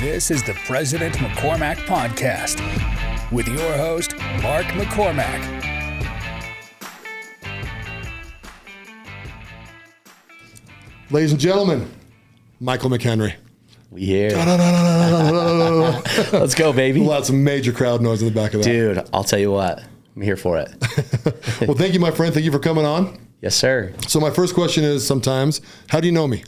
This is the President McCormack Podcast with your host, Mark McCormack. Ladies and gentlemen, Michael McHenry. We here. Let's go, baby. We'll have some major crowd noise in the back of that. Dude, I'll tell you what. I'm here for it. Well, thank you, my friend. Thank you for coming on. Yes, sir. So my first question is sometimes, how do you know me?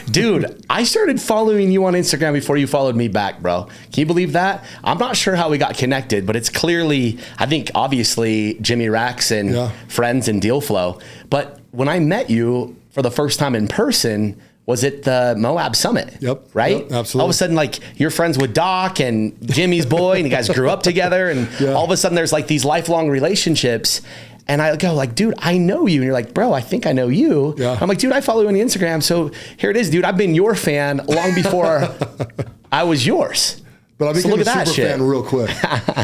Dude, I started following you on Instagram before you followed me back, bro. Can you believe that? I'm not sure how we got connected, but it's clearly, I think, obviously, Jimmy Rax and friends and Deal Flow. But when I met you for the first time in person, was it the Moab Summit? Yep. Right? Yep, absolutely. All of a sudden, like, you're friends with Doc and Jimmy's boy, and you guys grew up together, and all of a sudden there's like these lifelong relationships. And I go like, dude, I know you. And you're like, bro, I think I know you. Yeah. I'm like, dude, I follow you on Instagram. So here it is, dude. I've been your fan long before I was yours. But I became a super fan real quick.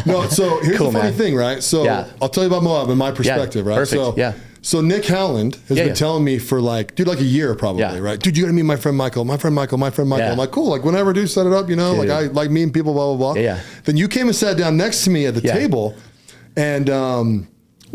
No, so here's the funny thing, right? So I'll tell you about Moab in my perspective, right? Perfect. So Nick Howland has been telling me for like a year probably, right? Dude, you gotta meet my friend Michael. I'm like, cool. Like whenever I do set it up, you know, like I like meeting people, blah, blah, blah. Then you came and sat down next to me at the table and,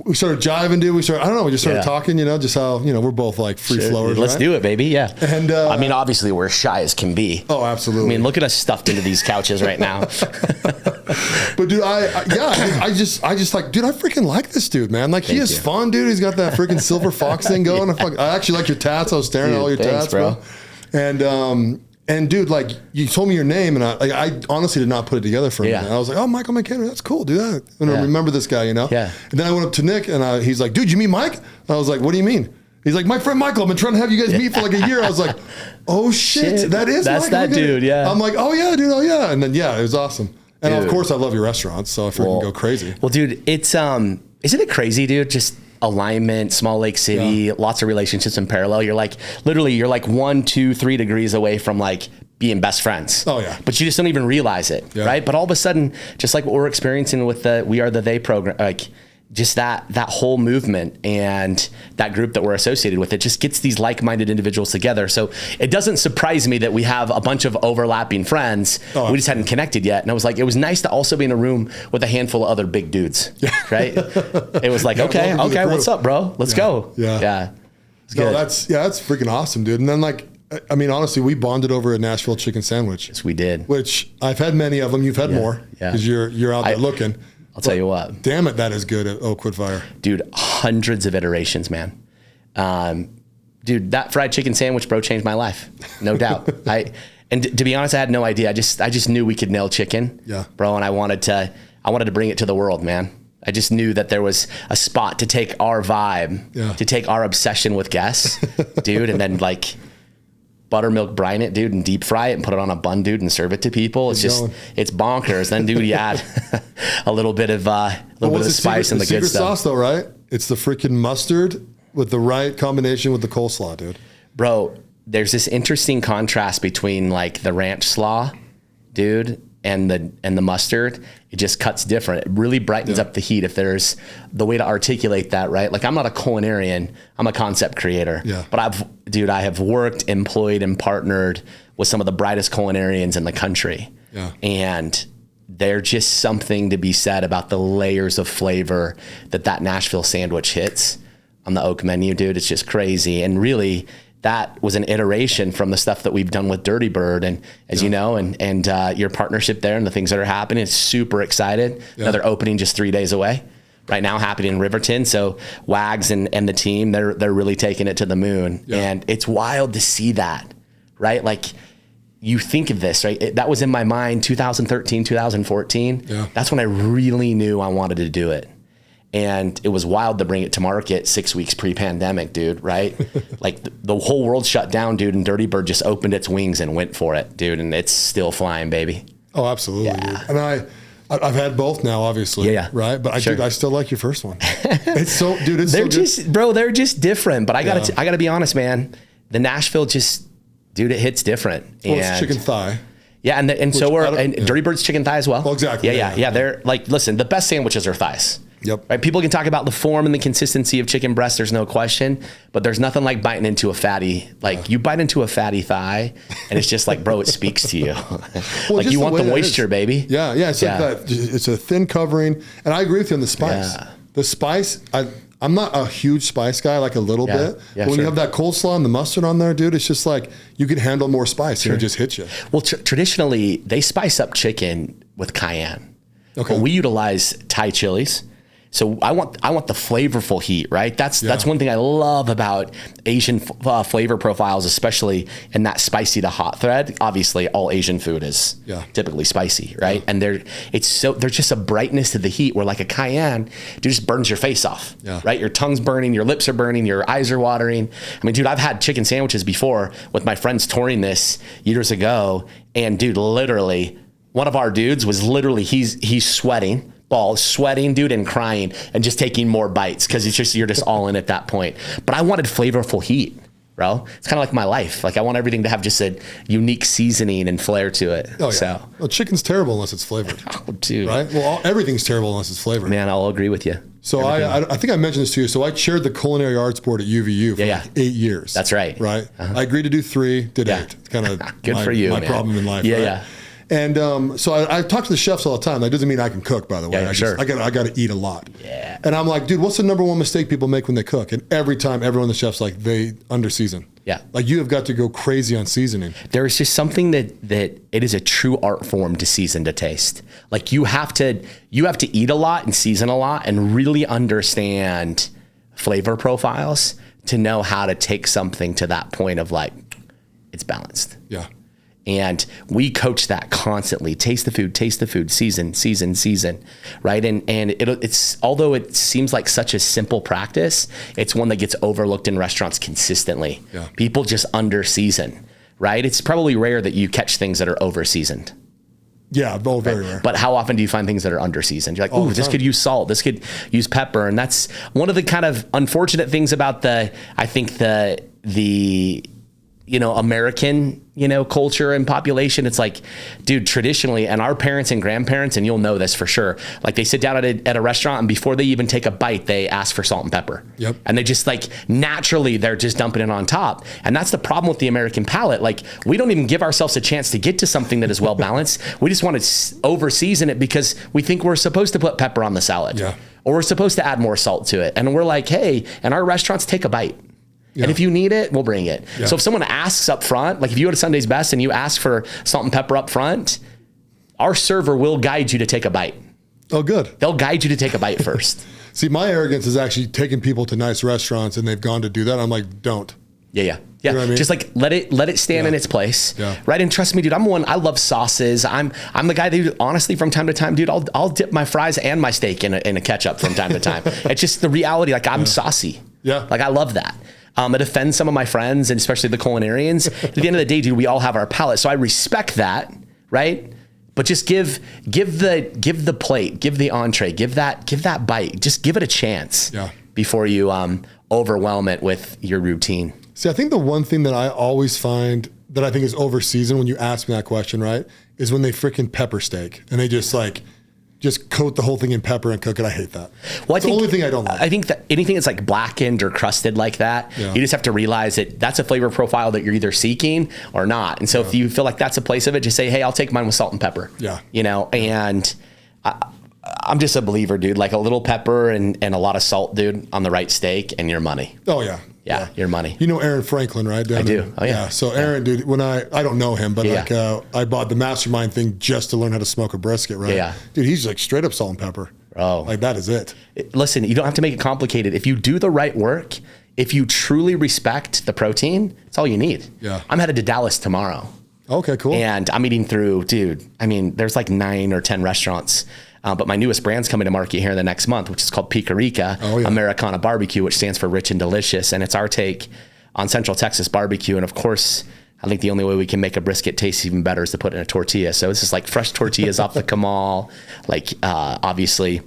we started jiving, dude. We started talking, you know, just how, you know, we're both like free flowers. Let's do it, baby. Yeah. And I mean, obviously we're shy as can be. Oh, absolutely. I mean, look at us stuffed into these couches right now. But dude, I just like, dude, I freaking like this dude, man. Like he is fun, dude. He's got that freaking silver fox thing going. I actually like your tats. I was staring at all your tats, bro. And dude, like you told me your name, and I honestly did not put it together for a minute. I was like, oh, Michael McHenry, that's cool, do that. And I remember this guy, you know? Yeah. And then I went up to Nick, and he's like, dude, you meet Mike? And I was like, what do you mean? He's like, my friend Michael, I've been trying to have you guys meet for like a year. I was like, oh shit, that's Mike. That dude, yeah. I'm like, oh yeah, dude, oh yeah. And then it was awesome. And of course, I love your restaurants, so I freaking go crazy. Well, dude, it's isn't it crazy, dude? Just alignment, small lake city, lots of relationships in parallel. You're like, literally, you're like 1, 2, 3 degrees away from like being best friends. Oh yeah. But you just don't even realize it, right? But all of a sudden, just like what we're experiencing with the We Are the They program, like just that whole movement and that group that we're associated with, it just gets these like-minded individuals together. So it doesn't surprise me that we have a bunch of overlapping friends. We just hadn't connected yet. And I was like, it was nice to also be in a room with a handful of other big dudes, right? It was like, okay, what's up, bro? Let's go. Yeah. It's good. That's freaking awesome, dude. And then like, I mean, honestly, we bonded over a Nashville chicken sandwich. Yes, we did. Which I've had many of them. You've had more because you're out there looking. I'll tell you what. Damn it, that is good at Oakwood Fire. Dude, hundreds of iterations, man. Dude, that fried chicken sandwich, bro, changed my life. No doubt. And to be honest, I had no idea. I just knew we could nail chicken, bro, and I wanted to bring it to the world, man. I just knew that there was a spot to take our vibe, to take our obsession with guests, dude, and then like buttermilk brine it, dude, and deep fry it and put it on a bun, dude, and serve it to people. It's it's bonkers. Then, dude, you add a little bit of spice and the good stuff. Secret sauce, though, right? It's the freaking mustard with the right combination with the coleslaw, dude. Bro, there's this interesting contrast between like the ranch slaw, dude, and the mustard. It just cuts different. It really brightens up the heat if there's the way to articulate that, right? Like I'm not a culinarian, I'm a concept creator. But I have worked, employed, and partnered with some of the brightest culinarians in the country. And there's just something to be said about the layers of flavor that Nashville sandwich hits on the Oak menu, dude. It's just crazy. And really, that was an iteration from the stuff that we've done with Dirty Bird, and as you know, and your partnership there and the things that are happening. It's super excited. Another opening just 3 days away right now, happening in Riverton. So Wags and the team, they're really taking it to the moon. And it's wild to see that, right? Like you think of this, right? That was in my mind, 2013, 2014. That's when I really knew I wanted to do it. And it was wild to bring it to market 6 weeks pre-pandemic, dude, right? Like the whole world shut down, dude, and Dirty Bird just opened its wings and went for it, dude, and it's still flying, baby. Oh, absolutely. Dude. And I've had both now, obviously, right? But I still like your first one. It's so, dude, it's they're so just good. Bro, they're just different. But I gotta be honest, man. The Nashville just, dude, it hits different. Well, it's chicken thigh. Yeah, and so Dirty Bird's chicken thigh as well. Well, exactly. Yeah. They're like, listen, the best sandwiches are thighs. Yep. Right? People can talk about the form and the consistency of chicken breast. There's no question, but there's nothing like biting into a fatty, you bite into a fatty thigh and it's just like, bro, it speaks to you. Well, like you want the moisture, baby. Yeah. Yeah. It's like that. It's a thin covering. And I agree with you on the spice. Yeah. The spice, I'm not a huge spice guy, like a little bit. Yeah, but when you have that coleslaw and the mustard on there, dude, it's just like you can handle more spice and it just hits you. Well, traditionally, they spice up chicken with cayenne. Okay. But we utilize Thai chilies. So I want the flavorful heat, right? That's one thing I love about Asian flavor profiles, especially in that spicy to hot thread. Obviously, all Asian food is typically spicy, right? And there's just a brightness to the heat where like a cayenne, dude, just burns your face off, right? Your tongue's burning, your lips are burning, your eyes are watering. I mean, dude, I've had chicken sandwiches before with my friends touring this years ago, and dude, literally, one of our dudes was literally he's sweating. Sweating, dude, and crying and just taking more bites because you're just all in at that point. But I wanted flavorful heat, bro. It's kind of like my life. Like I want everything to have just a unique seasoning and flair to it. Oh, yeah. So, well, chicken's terrible unless it's flavored. Oh, dude. Right? Well, everything's terrible unless it's flavored. Man, I'll agree with you. So I think I mentioned this to you. So I chaired the culinary arts board at UVU for like 8 years. That's right. Right? I agreed to do 3, did 8. It's kind of good for you, my man. problem in life. Yeah, right? yeah. And so I talk to the chefs all the time. That doesn't mean I can cook, by the way. Sure. I got to eat a lot. Yeah. And I'm like, dude, what's the number one mistake people make when they cook? And every time, everyone, the chef's like, they under season. Yeah. Like you have got to go crazy on seasoning. There is just something that it is a true art form to season to taste. Like you have to eat a lot and season a lot and really understand flavor profiles to know how to take something to that point of like, it's balanced. Yeah. And we coach that constantly. Taste the food, season, right? And it's although it seems like such a simple practice, it's one that gets overlooked in restaurants consistently. Yeah. People just under season, right? It's probably rare that you catch things that are over seasoned. Yeah, very rare. But how often do you find things that are under seasoned? You're like, ooh, this could use salt, this could use pepper, and that's one of the kind of unfortunate things about the American, culture and population. It's like, dude, traditionally, and our parents and grandparents, and you'll know this for sure, like they sit down at a restaurant and before they even take a bite, they ask for salt and pepper. Yep. And they just like, naturally, they're just dumping it on top. And that's the problem with the American palate. Like we don't even give ourselves a chance to get to something that is well balanced. We just want to over season it because we think we're supposed to put pepper on the salad. Yeah. Or we're supposed to add more salt to it. And we're like, hey, in our restaurants, take a bite. Yeah. And if you need it, we'll bring it. Yeah. So if someone asks up front, like if you go to Sunday's Best and you ask for salt and pepper up front, our server will guide you to take a bite. Oh, good. They'll guide you to take a bite first. See, my arrogance is actually taking people to nice restaurants and they've gone to do that. I'm like, don't. Yeah. You know what I mean? Just like let it stand in its place. Yeah. Right. And trust me, dude, I love sauces. I'm the guy that honestly from time to time, dude, I'll dip my fries and my steak in a ketchup from time to time. It's just the reality. Like I'm saucy. Yeah. Like I love that. It offends some of my friends and especially the culinarians. At the end of the day, dude, we all have our palate. So I respect that, right? But just give the plate, give the entree, give that bite. Just give it a chance before you overwhelm it with your routine. See, I think the one thing that I always find that I think is over seasoned when you ask me that question, right, is when they freaking pepper steak and they just coat the whole thing in pepper and cook it. I hate that. Well, the only thing I don't like. I think that anything that's like blackened or crusted like that, you just have to realize that that's a flavor profile that you're either seeking or not. And so if you feel like that's a place of it, just say, hey, I'll take mine with salt and pepper. Yeah. And I'm just a believer, dude, like a little pepper and a lot of salt, dude, on the right steak and your money. Oh, yeah. Yeah, your money. You know Aaron Franklin, right? I do. Oh, yeah. So Aaron, dude, when I don't know him, but I bought the Mastermind thing just to learn how to smoke a brisket, right? Yeah. Dude, he's like straight up salt and pepper. Oh. Like that is it. Listen, you don't have to make it complicated. If you do the right work, if you truly respect the protein, it's all you need. Yeah. I'm headed to Dallas tomorrow. Okay, cool. And I'm eating through, dude, I mean, there's like 9 or 10 restaurants. But my newest brand's coming to market here in the next month, which is called Picarica Americana Barbecue, which stands for rich and delicious. And it's our take on Central Texas barbecue. And of course, I think the only way we can make a brisket taste even better is to put it in a tortilla. So this is like fresh tortillas off the comal, like obviously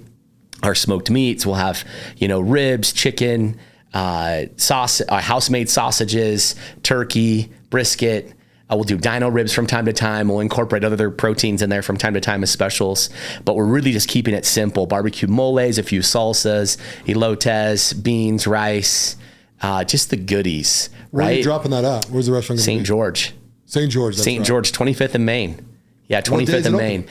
our smoked meats. We'll have, ribs, chicken, sauce, house-made sausages, turkey, brisket. We'll do dino ribs from time to time. We'll incorporate other proteins in there from time to time as specials. But we're really just keeping it simple. Barbecue moles, a few salsas, elotes, beans, rice, just the goodies. Where right? are you dropping that at? Where's the restaurant? St. George. St. George. That's St. George, 25th in Maine. Yeah, 25th in Maine.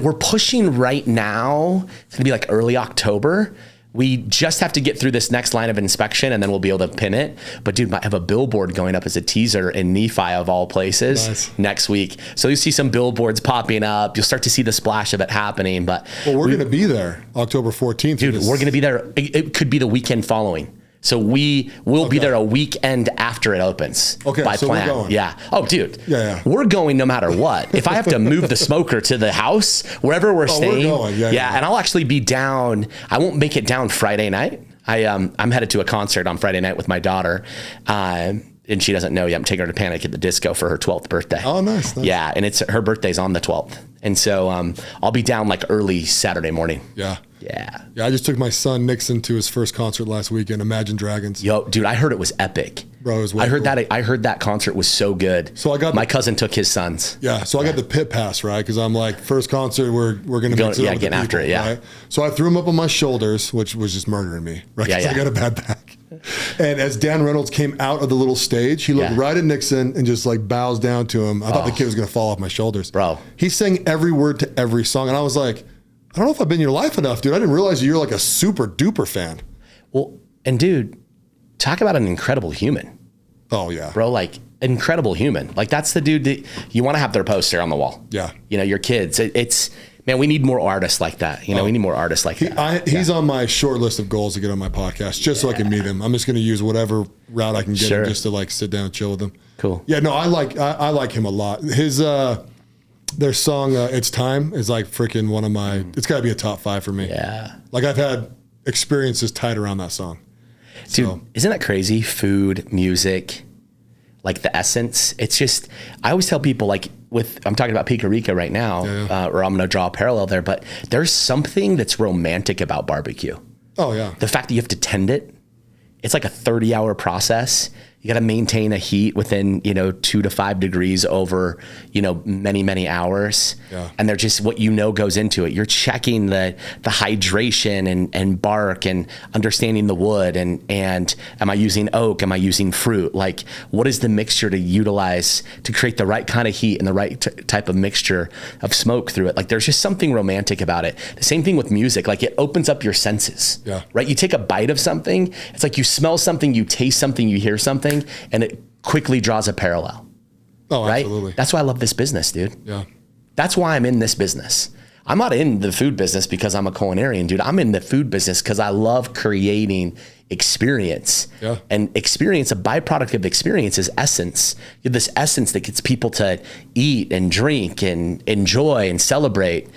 We're pushing right now. It's gonna be like early October. We just have to get through this next line of inspection and then we'll be able to pin it. But dude, might have a billboard going up as a teaser in Nephi of all places next week. So you'll see some billboards popping up. You'll start to see the splash of it happening. But we're going to be there October 14th. Dude, we're going to be there. It could be the weekend following. So we will be there a weekend after it opens. Okay, by so plan. we're going. Yeah. Oh, dude. Yeah. We're going no matter what. If I have to move the smoker to the house, wherever we're staying. We're going. Yeah. And I'll actually be down. I won't make it down Friday night. I'm headed to a concert on Friday night with my daughter. And she doesn't know yet. I'm taking her to Panic at the Disco for her 12th birthday. Oh, nice. Yeah. And her birthday's on the 12th. And so I'll be down like early Saturday morning. Yeah. Yeah. I just took my son Nixon to his first concert last weekend, Imagine Dragons. Yo, dude, I heard it was epic. Bro, it was I heard that concert was so good. So my cousin took his sons. Yeah, so I got the pit pass, right? Because I'm like, first concert, we're gonna mix it up with getting after it, yeah. Right? So I threw him up on my shoulders, which was just murdering me, right? Yeah, I got a bad back. And as Dan Reynolds came out of the little stage, he looked right at Nixon and just like bows down to him. I thought the kid was gonna fall off my shoulders. Bro. He sang every word to every song, and I was like, I don't know if I've been in your life enough, dude. I didn't realize you're like a super duper fan. Well, and dude, talk about an incredible human. Oh yeah. Bro, like incredible human. Like that's the dude that you want to have their poster on the wall. Yeah. You know, your kids. It's man, we need more artists like that. You know, we need more artists like that. He's on my short list of goals to get on my podcast, just so I can meet him. I'm just going to use whatever route I can get him just to like sit down and chill with him. Cool. Yeah, no, I like him a lot. His their song "It's Time" is like freaking one of my. It's got to be a top 5 for me. Yeah. Like I've had experiences tied around that song. Dude, isn't that crazy? Food, music, like the essence. It's just, I always tell people like I'm talking about Pico Rica right now, or I'm going to draw a parallel there, but there's something that's romantic about barbecue. Oh yeah. The fact that you have to tend it, it's like a 30-hour process. You got to maintain a heat within, 2 to 5 degrees over, many, many hours. Yeah. And they're just what goes into it. You're checking the hydration and bark and understanding the wood and am I using oak? Am I using fruit? Like what is the mixture to utilize to create the right kind of heat and the right type of mixture of smoke through it? Like there's just something romantic about it. The same thing with music. Like it opens up your senses. Yeah. Right? You take a bite of something. It's like you smell something, you taste something, you hear something. And it quickly draws a parallel. Oh, right? Absolutely. That's why I love this business, dude. Yeah. That's why I'm in this business. I'm not in the food business because I'm a culinarian, dude. I'm in the food business because I love creating experience. Yeah. And experience, a byproduct of experience is essence. You have this essence that gets people to eat and drink and enjoy and celebrate.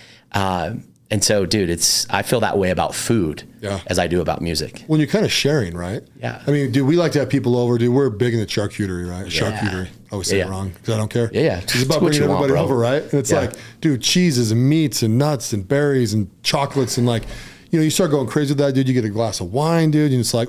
And so, dude, I feel that way about food as I do about music. When you're kind of sharing, right? Yeah. I mean, dude, we like to have people over, dude. We're big in the charcuterie, right? Yeah. Charcuterie. I always say it wrong because I don't care. Yeah. It's about bringing everybody over, right? And it's like, dude, cheeses and meats and nuts and berries and chocolates and like, you start going crazy with that, dude. You get a glass of wine, dude, and it's like,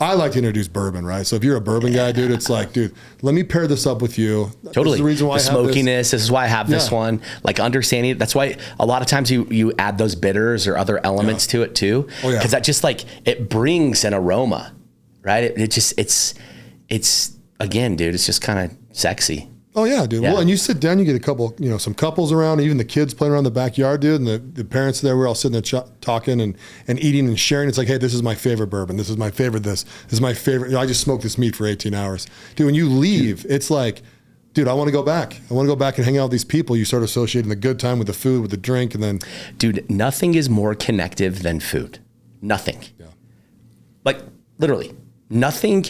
I like to introduce bourbon, right? So if you're a bourbon guy, dude, it's like, dude, let me pair this up with you. Totally. This is the reason why the smokiness. This is why I have this one. Like understanding it. That's why a lot of times you add those bitters or other elements to it too. Oh yeah. Because that just like it brings an aroma, right? It's again, dude. It's just kind of sexy. Oh yeah, dude. Well, and you sit down, you get a couple, some couples around, even the kids playing around the backyard, dude, and the parents there. We're all sitting there talking and eating and sharing. It's like, hey, this is my favorite bourbon. This is my favorite. This is my favorite. I just smoked this meat for 18 hours, dude. When you leave, it's like, dude, I want to go back. I want to go back and hang out with these people. You start associating the good time with the food, with the drink, and then, dude, nothing is more connective than food. Nothing. Yeah. Like literally, nothing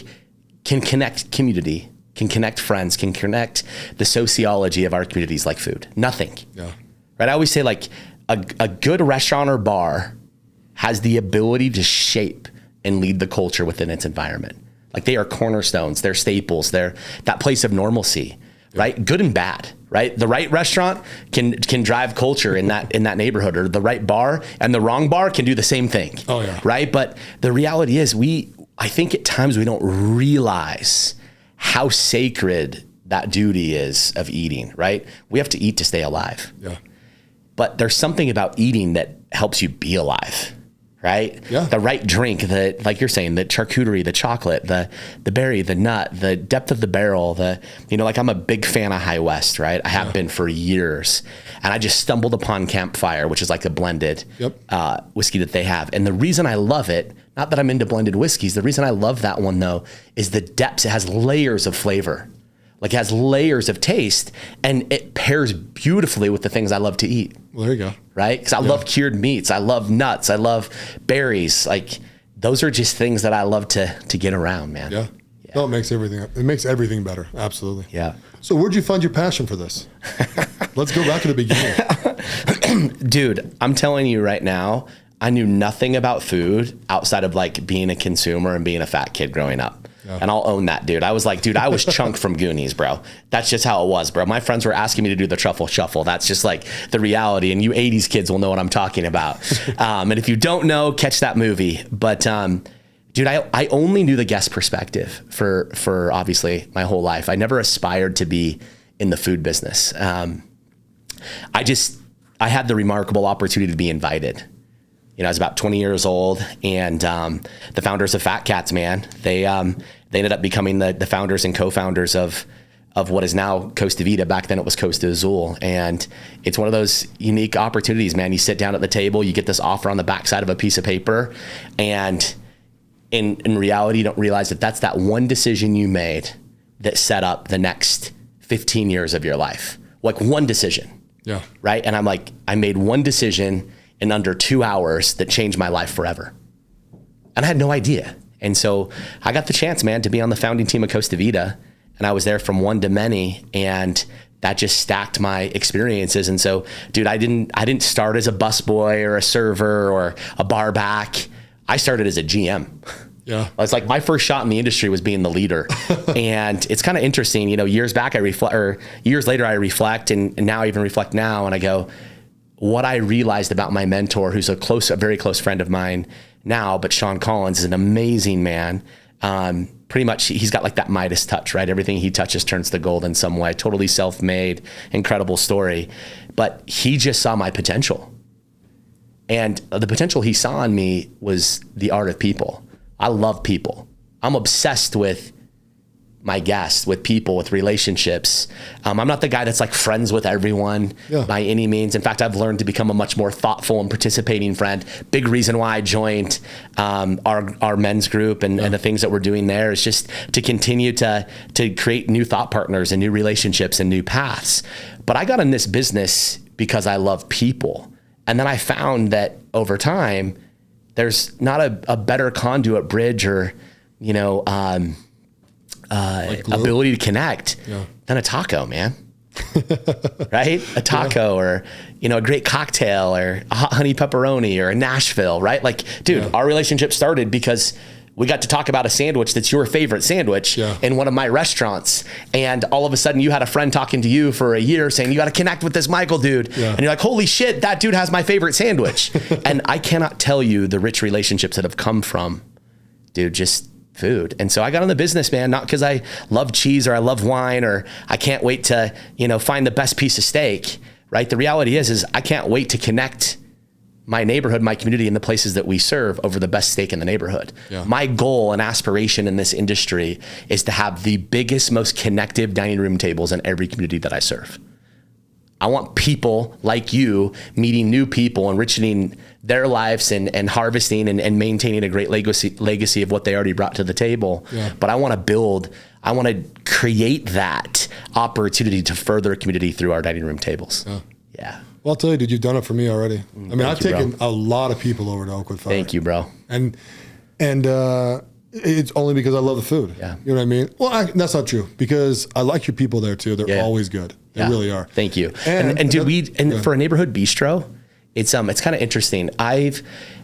can connect community. Can connect friends, can connect the sociology of our communities like food. Nothing. Yeah. Right? I always say like a good restaurant or bar has the ability to shape and lead the culture within its environment. Like they are cornerstones, they're staples, they're that place of normalcy, right? Good and bad, right? The right restaurant can drive culture in that neighborhood, or the right bar and the wrong bar can do the same thing. Oh yeah. Right? But the reality is I think at times we don't realize how sacred that duty is of eating, right? We have to eat to stay alive. Yeah. But there's something about eating that helps you be alive, right? Yeah. The right drink, like you're saying, the charcuterie, the chocolate, the berry, the nut, the depth of the barrel, like I'm a big fan of High West, right? I have been for years. And I just stumbled upon Campfire, which is like a blended whiskey that they have. And the reason I love it, not that I'm into blended whiskeys, the reason I love that one though, is the depths. It has layers of flavor. Like it has layers of taste, and it pairs beautifully with the things I love to eat. Well, there you go. Right? Because I love cured meats. I love nuts. I love berries. Like those are just things that I love to get around, man. Yeah. No, it makes everything better. Absolutely. Yeah. So where'd you find your passion for this? Let's go back to the beginning. Dude, I'm telling you right now, I knew nothing about food outside of like being a consumer and being a fat kid growing up. Yeah. And I'll own that, dude. I was like, dude, I was Chunk from Goonies, bro. That's just how it was, bro. My friends were asking me to do the truffle shuffle. That's just like the reality. And you 80s kids will know what I'm talking about. And if you don't know, catch that movie. But dude, I only knew the guest perspective for obviously my whole life. I never aspired to be in the food business. I had the remarkable opportunity to be invited. I was about 20 years old, and the founders of Fat Cats, man, they ended up becoming the founders and co-founders of what is now Costa Vida. Back then it was Costa Azul. And it's one of those unique opportunities, man. You sit down at the table, you get this offer on the backside of a piece of paper, and in reality, you don't realize that that's that one decision you made that set up the next 15 years of your life. Like one decision. Yeah. Right. And I'm like, I made one decision in under 2 hours that changed my life forever. And I had no idea. And so I got the chance, man, to be on the founding team of Costa Vida. And I was there from one to many. And that just stacked my experiences. And so, dude, I didn't start as a busboy or a server or a bar back. I started as a GM. Yeah. It's like my first shot in the industry was being the leader. And it's kind of interesting, years later I reflect, and now I even reflect now, and I go, what I realized about my mentor, who's a very close friend of mine now, but Sean Collins is an amazing man. Pretty much he's got like that Midas touch, right? Everything he touches turns to gold in some way. Totally self-made, incredible story. But he just saw my potential. And the potential he saw in me was the art of people. I love people. I'm obsessed with my guests, with people, with relationships. I'm not the guy that's like friends with everyone by any means. In fact, I've learned to become a much more thoughtful and participating friend. Big reason why I joined our men's group and the things that we're doing there is just to continue to create new thought partners and new relationships and new paths. But I got in this business because I love people. And then I found that over time, there's not a better conduit bridge or, ability to connect than a taco, man. Right? A taco or, a great cocktail or a hot honey pepperoni or a Nashville, right? Like, dude, our relationship started because we got to talk about a sandwich that's your favorite sandwich in one of my restaurants. And all of a sudden you had a friend talking to you for a year saying, you got to connect with this Michael dude. Yeah. And you're like, holy shit, that dude has my favorite sandwich. And I cannot tell you the rich relationships that have come from, dude, just food. And so I got in the business, man, not because I love cheese or I love wine or I can't wait to, find the best piece of steak, right? The reality is I can't wait to connect my neighborhood, my community, and the places that we serve over the best steak in the neighborhood. Yeah. My goal and aspiration in this industry is to have the biggest, most connective dining room tables in every community that I serve. I want people like you meeting new people, enriching their lives and harvesting and maintaining a great legacy of what they already brought to the table. Yeah. But I want to create that opportunity to further a community through our dining room tables. Yeah. Well, I'll tell you, dude, you've done it for me already. I've taken a lot of people over to Oakwood Fire. Thank you, bro. And it's only because I love the food. Yeah. You know what I mean? Well, that's not true because I like your people there too. They're always good. They really are. Thank you. And dude, for a neighborhood bistro, it's kind of interesting.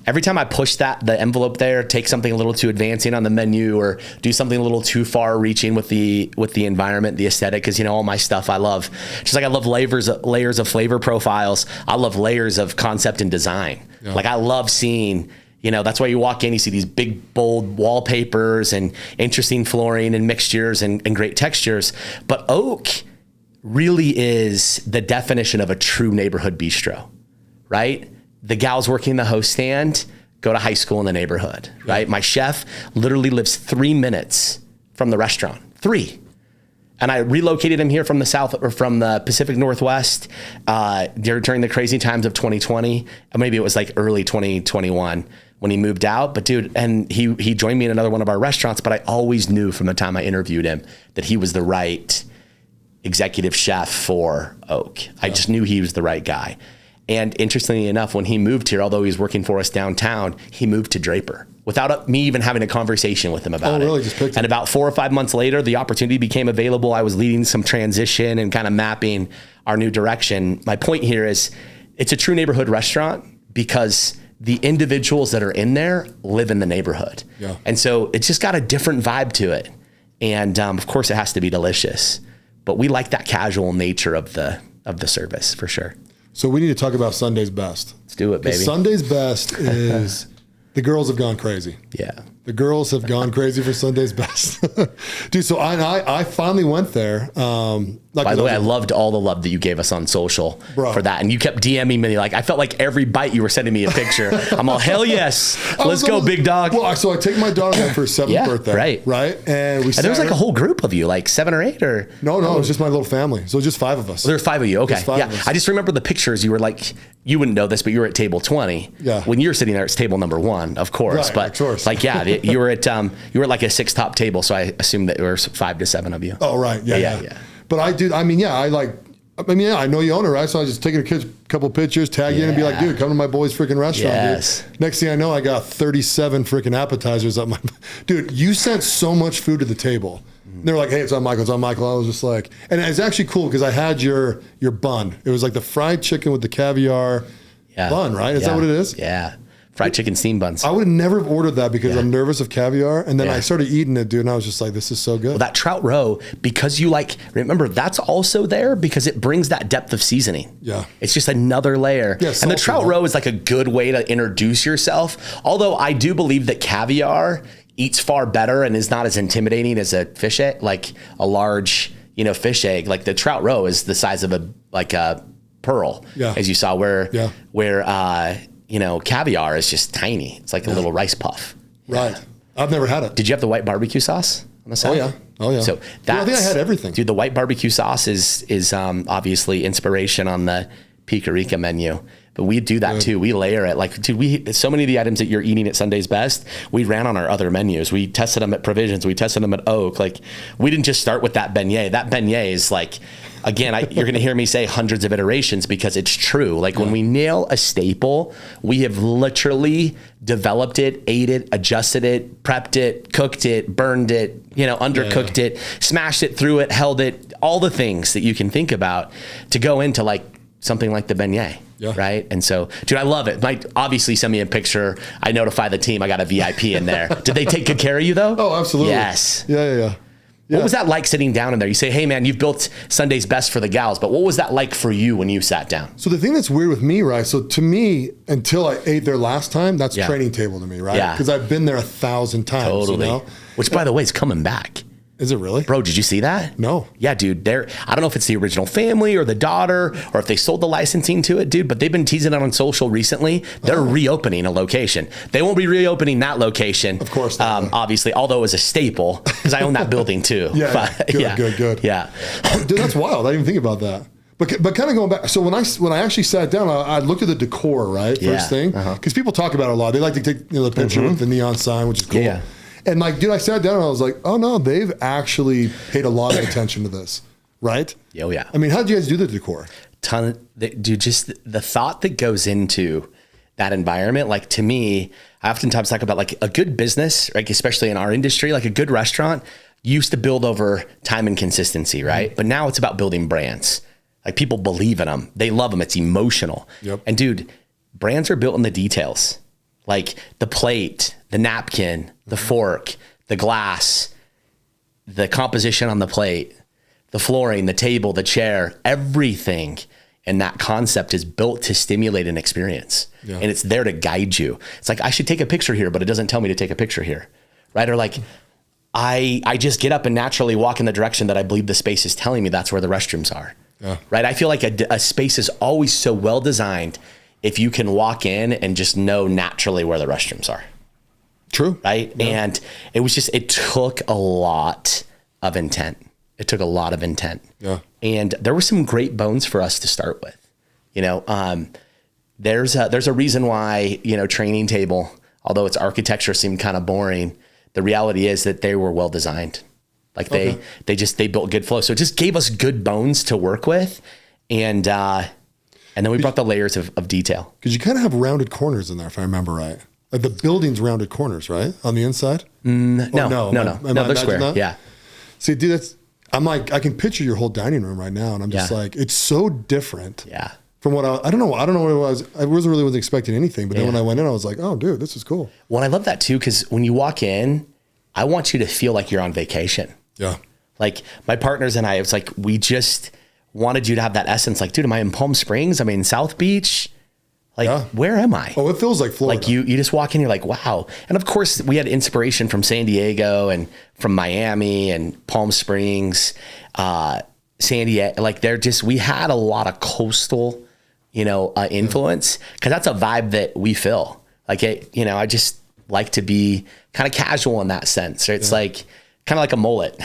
Every time I push the envelope there, take something a little too advancing on the menu or do something a little too far reaching with the environment, the aesthetic, because all my stuff I love. Just like I love layers of flavor profiles, I love layers of concept and design. Yeah. Like I love seeing That's why you walk in, you see these big, bold wallpapers and interesting flooring and mixtures and great textures. But oak really is the definition of a true neighborhood bistro, right? The gals working the host stand go to high school in the neighborhood, right? My chef literally lives 3 minutes from the restaurant, 3. And I relocated him here from the South or from the Pacific Northwest during the crazy times of 2020. Or maybe it was like early 2021 when he moved out. But dude, and he joined me in another one of our restaurants, but I always knew from the time I interviewed him that he was the right executive chef for Oak. I just knew he was the right guy. And interestingly enough, when he moved here, although he was working for us downtown, he moved to Draper without me even having a conversation with him about it. Really? Just picked it. And about 4 or 5 months later, the opportunity became available. I was leading some transition and kind of mapping our new direction. My point here is it's a true neighborhood restaurant because the individuals that are in there live in the neighborhood. Yeah. And so it's just got a different vibe to it. And of course it has to be delicious, but we like that casual nature of the service for sure. So we need to talk about Sunday's Best. Let's do it, baby. Sunday's Best is the girls have gone crazy. Yeah. The girls have gone crazy for Sunday's Best. Dude, so I finally went there. By the way, I loved all the love that you gave us on social for that. And you kept DMing me. Like, I felt like every bite you were sending me a picture. I'm all, hell yes. Let's go, big dog. Well, so I take my daughter there for her 7th birthday. Right. And there was like a whole group of you, like 7 or 8 or? No, it was just my little family. So just 5 of us. There were 5 of you. Okay. Yeah. I just remember the pictures. You were like, you wouldn't know this, but you were at table 20. Yeah. When you were sitting there, it's table number 1, of course. Right, but of course. Like, yeah, you were at like a 6 top table. So I assumed that there were 5 to 7 of you. Oh, right. Yeah. But I know you own it, right? So I just taking a couple pictures, tag you in and be like, dude, come to my boy's freaking restaurant, dude. Next thing I know, I got 37 freaking appetizers up my, dude, you sent so much food to the table. They were like, hey, it's on Michael. I was just like, and it's actually cool because I had your bun. It was like the fried chicken with the caviar bun, right? Is that what it is? Yeah. Fried chicken steam buns. I would never have ordered that because I'm nervous of caviar. And then I started eating it, dude. And I was just like, this is so good. Well, that trout roe, because you remember, that's also there because it brings that depth of seasoning. Yeah. It's just another layer. Yeah, and the trout roe is like a good way to introduce yourself. Although I do believe that caviar eats far better and is not as intimidating as a fish egg, like a large, fish egg. Like the trout roe is the size of a pearl, as you saw, where caviar is just tiny. It's like a little rice puff. Right. I've never had it. Did you have the white barbecue sauce on the side? Oh yeah. So I think I had everything. Dude, the white barbecue sauce is obviously inspiration on the Picarica menu. But we do that too. We layer it. Like, dude, so many of the items that you're eating at Sunday's Best, we ran on our other menus. We tested them at Provisions. We tested them at Oak. Like, we didn't just start with that beignet. That beignet is like, again, you're going to hear me say hundreds of iterations because it's true. Like when we nail a staple, we have literally developed it, ate it, adjusted it, prepped it, cooked it, burned it, undercooked it, smashed it, threw it, held it, all the things that you can think about to go into like something like the beignet. Yeah. Right. And so, dude, I love it. Mike, obviously send me a picture. I notify the team. I got a VIP in there. Did they take good care of you though? Oh, absolutely. Yes. Yeah. What was that like sitting down in there? You say, hey man, you've built Sunday's Best for the gals, but what was that like for you when you sat down? So the thing that's weird with me, right? So to me, until I ate there last time, that's training table to me, right? Yeah. Because I've been there 1,000 times. Totally. Which by the way is coming back. Is it really? Bro, did you see that? No. Yeah, dude. I don't know if it's the original family or the daughter or if they sold the licensing to it, dude, but they've been teasing it on social recently. They're reopening a location. They won't be reopening that location. Of course not. Obviously, although it was a staple because I own that building too. Good. Yeah. Dude, that's wild. I didn't even think about that. But kind of going back, so when I actually sat down, I looked at the decor, right? First thing. Because people talk about it a lot. They like to take the picture with the neon sign, which is cool. Yeah. And like, dude, I sat down and I was like, oh no, they've actually paid a lot of attention to this, right? Oh yeah. I mean, how did you guys do the decor? Dude, just the thought that goes into that environment. Like to me, I oftentimes talk about like a good business, like especially in our industry, like a good restaurant used to build over time and consistency, right? Mm-hmm. But now it's about building brands. Like people believe in them. They love them. It's emotional. Yep. And dude, brands are built in the details. Like the plate, the napkin, the fork, the glass, the composition on the plate, the flooring, the table, the chair, everything And that concept is built to stimulate an experience. Yeah. And it's there to guide you. It's like, I should take a picture here, but it doesn't tell me to take a picture here. Right. Or like, I just get up and naturally walk in the direction that I believe the space is telling me that's where the restrooms are. Yeah. Right. I feel like a space is always so well designed if you can walk in and just know naturally where the restrooms are. True. Right. Yeah. And it took a lot of intent. It took a lot of intent. Yeah. And there were some great bones for us to start with. You know, there's a reason why, you know, training table, although its architecture seemed kind of boring, the reality is that they were well designed. Like they built good flow. So it just gave us good bones to work with. And then we brought the layers of detail. Because you kind of have rounded corners in there, if I remember right. Like the building's rounded corners, right? On the inside? No, they're square. That? Yeah. See, dude, I'm like, I can picture your whole dining room right now. And I'm just like, it's so different. Yeah. From what I don't know what it was. I wasn't expecting anything. But then when I went in, I was like, oh, dude, this is cool. Well, I love that too, because when you walk in, I want you to feel like you're on vacation. Yeah. Like my partners and I, it was like, we just wanted you to have that essence. Like, dude, am I in Palm Springs? Am I in South Beach? Like, where am I? Oh, it feels like Florida. Like you just walk in, you're like, wow. And of course we had inspiration from San Diego and from Miami and Palm Springs, San Diego. Like we had a lot of coastal, you know, influence, because that's a vibe that we feel like you know, I just like to be kind of casual in that sense. Right? It's like kind of like a mullet,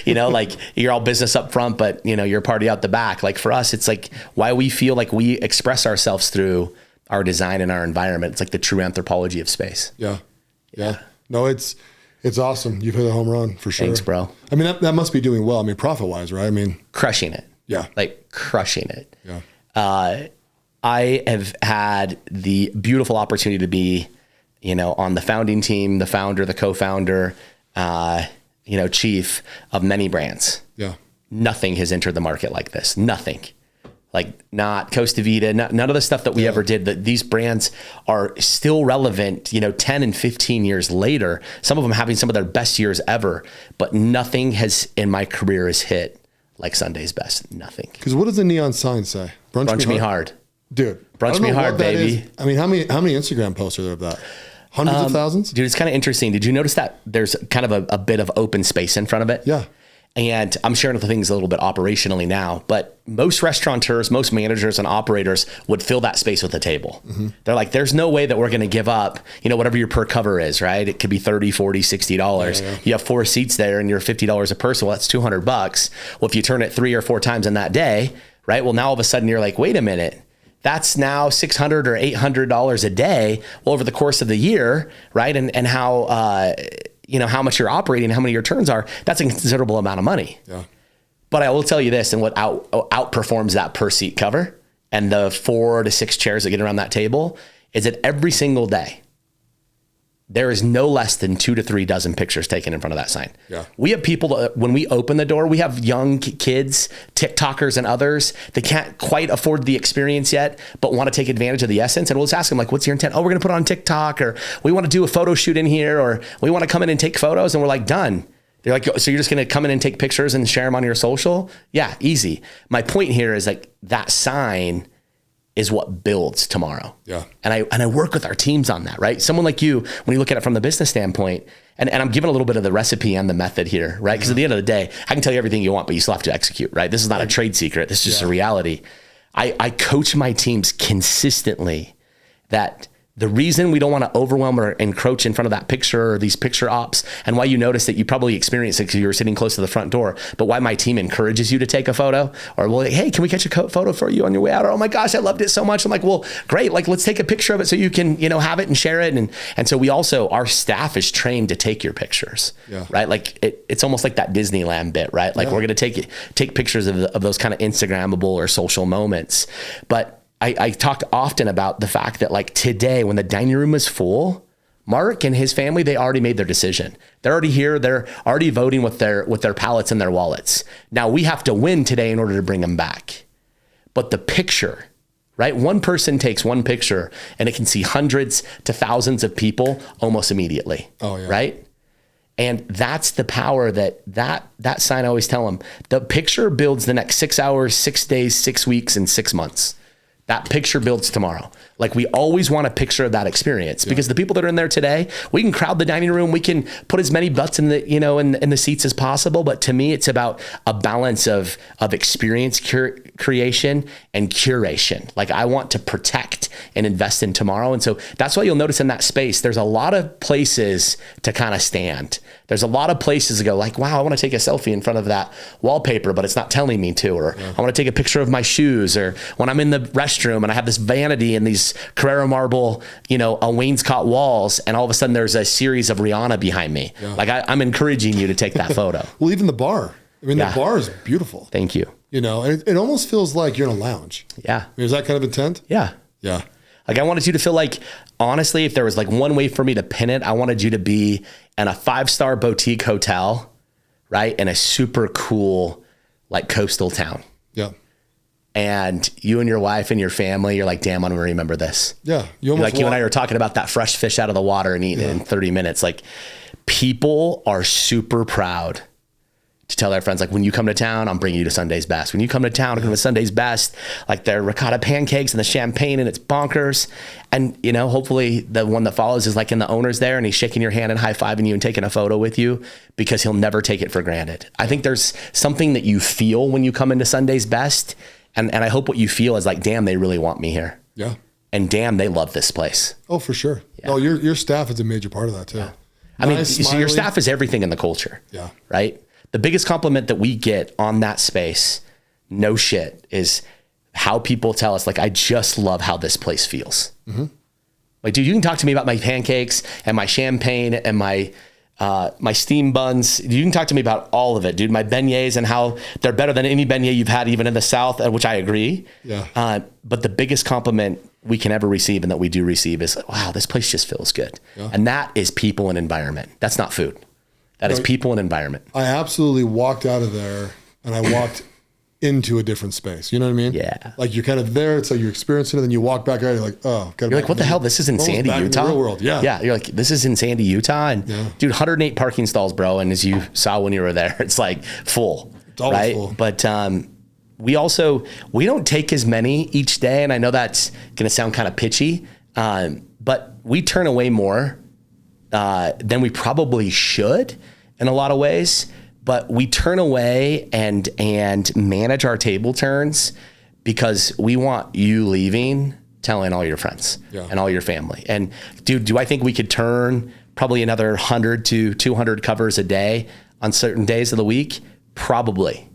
you know, like you're all business up front, but you know, you're party out the back. Like for us, it's like why we feel like we express ourselves through our design and our environment. It's like the true anthropology of space. Yeah. No, it's awesome. You've hit a home run for sure. Thanks, bro. I mean, that must be doing well. I mean, profit wise, right? I mean, crushing it. Yeah. Like crushing it. Yeah. I have had the beautiful opportunity to be, you know, on the founding team, the founder, the co-founder, you know, chief of many brands. Yeah. Nothing has entered the market like this. Nothing. Like not Costa Vida, none of the stuff that we ever did. That these brands are still relevant, you know, 10 and 15 years later, some of them having some of their best years ever, but nothing has in my career has hit like Sunday's best. Nothing. Because what does the neon sign say? Brunch me hard. Dude. Brunch me hard, baby. I mean, how many Instagram posts are there of that? Hundreds of thousands? Dude, it's kind of interesting. Did you notice that there's kind of a bit of open space in front of it? Yeah. And I'm sharing the things a little bit operationally now, but most restaurateurs, most managers and operators would fill that space with a table. Mm-hmm. They're like, there's no way that we're going to give up, you know, whatever your per cover is, right? It could be $30, $40, $60. Yeah. You have 4 seats there and you're $50 a person. Well, that's $200. Well, if you turn it 3 or 4 times in that day, right? Well, now all of a sudden you're like, wait a minute. That's now $600 or $800 a day. Well, over the course of the year, right? And how, you know, how much you're operating, how many your turns are, that's a considerable amount of money. Yeah. But I will tell you this, and what outperforms that per seat cover and the 4 to 6 chairs that get around that table is that every single day, there is no less than 2 to 3 dozen pictures taken in front of that sign. Yeah. We have people that, when we open the door, we have young kids, TikTokers and others. They can't quite afford the experience yet, but want to take advantage of the essence. And we'll just ask them like, what's your intent? Oh, we're going to put it on TikTok, or we want to do a photo shoot in here, or we want to come in and take photos. And we're like, done. They're like, so you're just going to come in and take pictures and share them on your social? Yeah, easy. My point here is like that sign is what builds tomorrow. Yeah. And I work with our teams on that, right? Someone like you, when you look at it from the business standpoint, and I'm giving a little bit of the recipe and the method here, right? Because at the end of the day, I can tell you everything you want, but you still have to execute, right? This is not a trade secret. This is just a reality. I coach my teams consistently that the reason we don't want to overwhelm or encroach in front of that picture or these picture ops, and why you notice that you probably experienced it because you were sitting close to the front door, but why my team encourages you to take a photo, or well, hey, can we catch a photo for you on your way out? Or, oh my gosh, I loved it so much. I'm like, well, great. Like, let's take a picture of it so you can, you know, have it and share it. And so we also, our staff is trained to take your pictures, right? Like it's almost like that Disneyland bit, right? Like we're going to take pictures of those kind of Instagrammable or social moments. But I talked often about the fact that like today, when the dining room is full, Mark and his family, they already made their decision. They're already here. They're already voting with their pallets and their wallets. Now we have to win today in order to bring them back. But the picture, right? One person takes one picture and it can see hundreds to thousands of people almost immediately. Oh, yeah. Right? And that's the power that sign, I always tell them, the picture builds the next 6 hours, 6 days, 6 weeks, and 6 months. That picture builds tomorrow. Like we always want a picture of that experience because the people that are in there today, we can crowd the dining room. We can put as many butts in the, in the seats as possible. But to me, it's about a balance of experience creation and curation. Like I want to protect and invest in tomorrow. And so that's why you'll notice in that space, there's a lot of places to kind of stand. There's a lot of places to go like, wow, I want to take a selfie in front of that wallpaper, but it's not telling me to, or I want to take a picture of my shoes, or when I'm in the restroom and I have this vanity and these Carrara marble, wainscot walls, and all of a sudden there's a series of Rihanna behind me. Yeah. Like I'm encouraging you to take that photo. Well, even the bar. I mean, the bar is beautiful. Thank you. And it almost feels like you're in a lounge. Yeah. Is that kind of intent? Yeah. Yeah. Like I wanted you to feel like, honestly, if there was like one way for me to pin it, I wanted you to be in a 5-star boutique hotel, right? In a super cool, like coastal town. Yeah. And you and your wife and your family, you're like, damn, I'm gonna remember this. Yeah. You and I were talking about that fresh fish out of the water and eating it in 30 minutes. Like people are super proud to tell their friends, like, when you come to town, I'm bringing you to Sunday's Best. When you come to town, I'm going to Sunday's Best, like their ricotta pancakes and the champagne, and it's bonkers. And, hopefully the one that follows is like in the owner's there and he's shaking your hand and high-fiving you and taking a photo with you because he'll never take it for granted. I think there's something that you feel when you come into Sunday's Best. And I hope what you feel is like, damn, they really want me here. Yeah. And damn, they love this place. Oh, for sure. Yeah. Oh, your staff is a major part of that too. Yeah. I mean, so your staff is everything in the culture. Yeah. Right? The biggest compliment that we get on that space, no shit, is how people tell us, like, I just love how this place feels. Mm-hmm. Like, dude, you can talk to me about my pancakes and my champagne and my steam buns. You can talk to me about all of it, dude. My beignets and how they're better than any beignet you've had even in the South, which I agree. Yeah. But the biggest compliment we can ever receive and that we do receive is, wow, this place just feels good. Yeah. And that is people and environment. That's not food. That is people and environment. I absolutely walked out of there and I walked into a different space. You know what I mean? Yeah. Like you're kind of there. It's like you're experiencing it. Then you walk back out. You're like, oh, you're like, what the hell? This is in Sandy, Utah. In the real world. Yeah. Yeah. You're like, this is in Sandy, Utah. And dude, 108 parking stalls, bro. And as you saw when you were there, it's like full. It's always right? Full. But we don't take as many each day. And I know that's going to sound kind of pitchy, but we turn away more than we probably should in a lot of ways, but we turn away and manage our table turns because we want you leaving, telling all your friends and all your family. And dude, do I think we could turn probably another 100 to 200 covers a day on certain days of the week? Probably.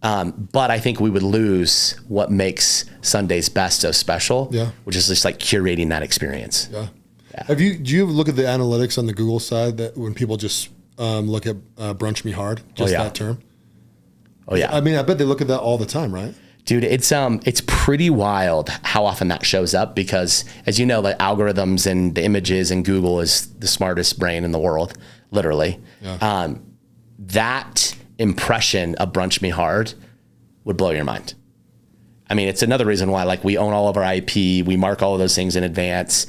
But I think we would lose what makes Sunday's Best so special, which is just like curating that experience. Yeah. Do you look at the analytics on the Google side that when people just look at brunch me hard, just that term? Oh yeah. I mean, I bet they look at that all the time, right? Dude, it's pretty wild how often that shows up because, as you know, the algorithms and the images and Google is the smartest brain in the world, literally. Yeah. That impression of brunch me hard would blow your mind. I mean, it's another reason why, like, we own all of our IP. We mark all of those things in advance.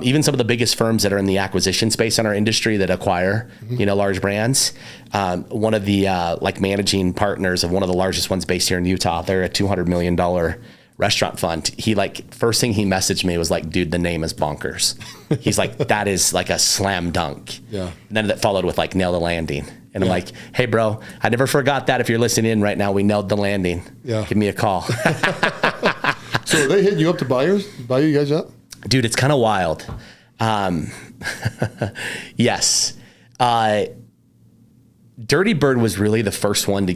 Even some of the biggest firms that are in the acquisition space in our industry that acquire, large brands. One of the managing partners of one of the largest ones based here in Utah, they're a $200 million restaurant fund. He first thing he messaged me was like, dude, the name is bonkers. He's like, that is like a slam dunk. Yeah. And then that followed with like nail the landing. And I'm like, hey bro, I never forgot that. If you're listening in right now, we nailed the landing. Yeah. Give me a call. So are they hitting you up to buy you guys up? Dude, it's kind of wild. Yes. Dirty Bird was really the first one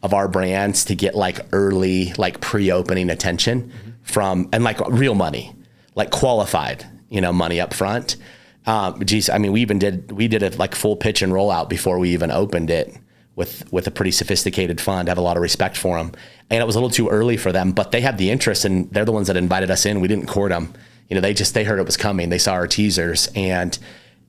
of our brands to get like early, like pre-opening attention from, and like real money, like qualified, money up front. I mean, we did a like full pitch and rollout before we even opened it with a pretty sophisticated fund. I have a lot of respect for them, and it was a little too early for them, but they had the interest and they're the ones that invited us in. We didn't court them. They heard it was coming. They saw our teasers and,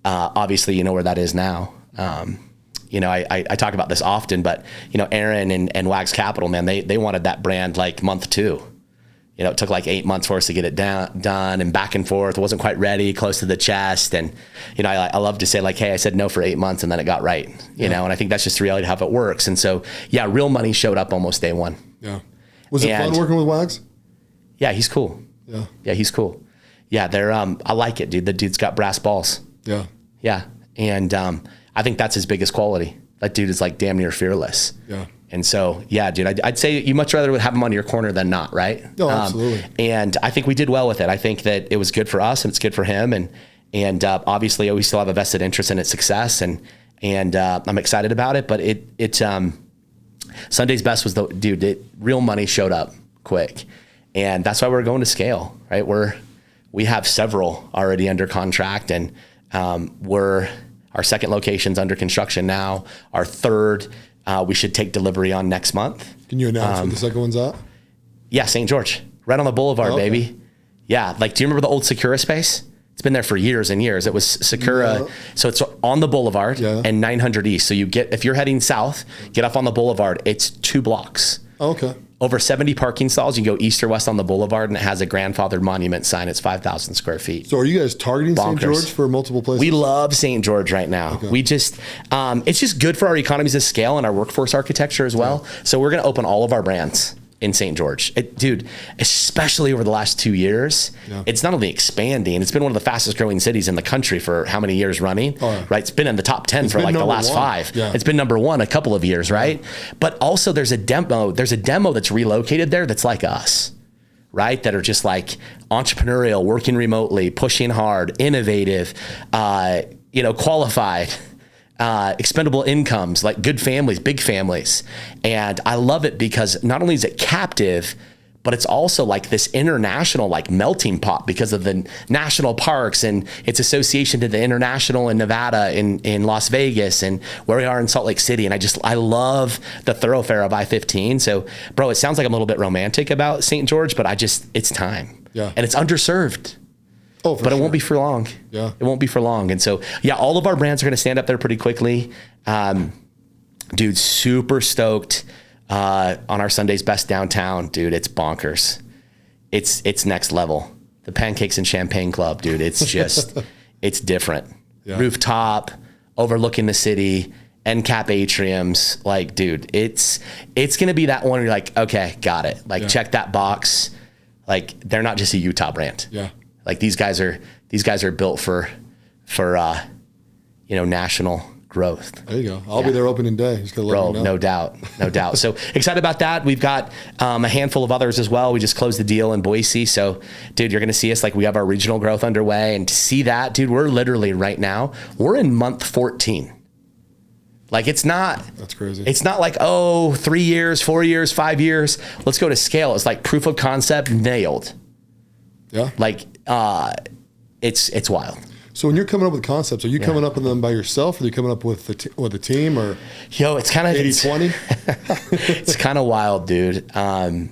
obviously, you know where that is now. I talk about this often, but Aaron and Wags Capital, man, they wanted that brand like month 2. You know, it took like 8 months for us to get it done and back and forth. It wasn't quite ready, close to the chest. And, you know, I love to say like, hey, I said no for 8 months and then it got right, you know, and I think that's just the reality of how it works. And so, yeah, real money showed up almost day one. Yeah. Was it fun working with Wags? Yeah, he's cool. Yeah. Yeah, he's cool. Yeah, they're, I like it, dude. The dude's got brass balls. Yeah. Yeah. And I think that's his biggest quality. That dude is like damn near fearless. Yeah. And so, yeah, dude, I'd say you much rather have him on your corner than not, right? Oh, absolutely. And I think we did well with it. I think that it was good for us and it's good for him. And obviously we still have a vested interest in its success and I'm excited about it, but Sunday's best was real money showed up quick. And that's why we're going to scale, right? We have several already under contract and our second location's under construction now. Our third, we should take delivery on next month. Can you announce where the second one's at? Yeah, St. George, right on the boulevard, baby. Yeah, like, do you remember the old Sakura space? It's been there for years and years. It was Sakura. Yeah. So it's on the boulevard and 900 East. So if you're heading south, get up on the boulevard. It's 2 blocks. Okay. Over 70 parking stalls. You can go east or west on the boulevard, and it has a grandfathered monument sign. It's 5,000 square feet. So are you guys targeting St. George for multiple places? We love St. George right now. Okay. We just, it's just good for our economies of scale and our workforce architecture as well. Yeah. So we're going to open all of our brands in St. George. Dude, especially over the last 2 years, it's not only expanding, it's been one of the fastest growing cities in the country for how many years running, right? It's been in the top 10 for like the last 5. Yeah. It's been number 1 a couple of years, right? But also there's a demo that's relocated there that's like us, right? That are just like entrepreneurial, working remotely, pushing hard, innovative, qualified, expendable incomes, like good families, big families. And I love it because not only is it captive, but it's also like this international like melting pot because of the national parks and its association to the international in Nevada, in Las Vegas, and where we are in Salt Lake City. And I love the thoroughfare of I-15. So, bro, it sounds like I'm a little bit romantic about St. George, but it's time. Yeah. And it's underserved. Oh, but it won't be for long. Yeah. It won't be for long. And so, yeah, all of our brands are going to stand up there pretty quickly. Dude, super stoked on our Sunday's best downtown. Dude, it's bonkers. It's next level. The Pancakes and Champagne Club, dude. It's just, it's different. Yeah. Rooftop, overlooking the city, end cap atriums. Like, dude, it's going to be that one where you're like, okay, got it. Like, check that box. Like, they're not just a Utah brand. Yeah. Like these guys are built for national growth. There you go. I'll be there opening day. Just gotta let me know. No doubt. So excited about that. We've got a handful of others as well. We just closed the deal in Boise. So, dude, you're gonna see us like we have our regional growth underway, and to see that, dude, we're literally right now we're in month 14. Like that's crazy. It's not like 3 years, 4 years, 5 years. Let's go to scale. It's like proof of concept nailed. Yeah. Like, it's wild. So when you're coming up with concepts, are you coming up with them by yourself, or are you coming up with a team, or it's kind of 80-20? It's kind of wild, dude. I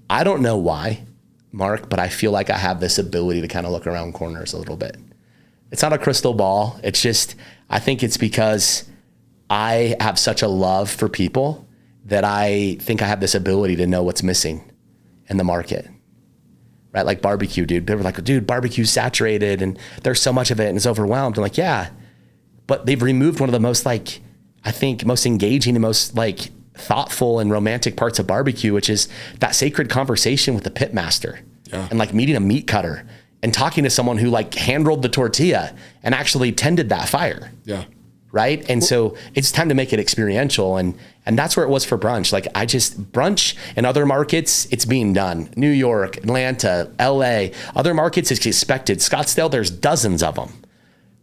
don't know why, Mark, but I feel like I have this ability to kind of look around corners a little bit. It's not a crystal ball. It's just, I think it's because I have such a love for people that I think I have this ability to know what's missing in the market. Right? Like barbecue, dude. People were like, dude, barbecue's saturated and there's so much of it and it's overwhelmed. I'm like, yeah, but they've removed one of the most most engaging and most like thoughtful and romantic parts of barbecue, which is that sacred conversation with the pit master and like meeting a meat cutter and talking to someone who like hand rolled the tortilla and actually tended that fire. Yeah. Right. And so it's time to make it experiential. And that's where it was for brunch. Like brunch in other markets, it's being done. New York, Atlanta, LA, other markets, it's expected. Scottsdale, there's dozens of them.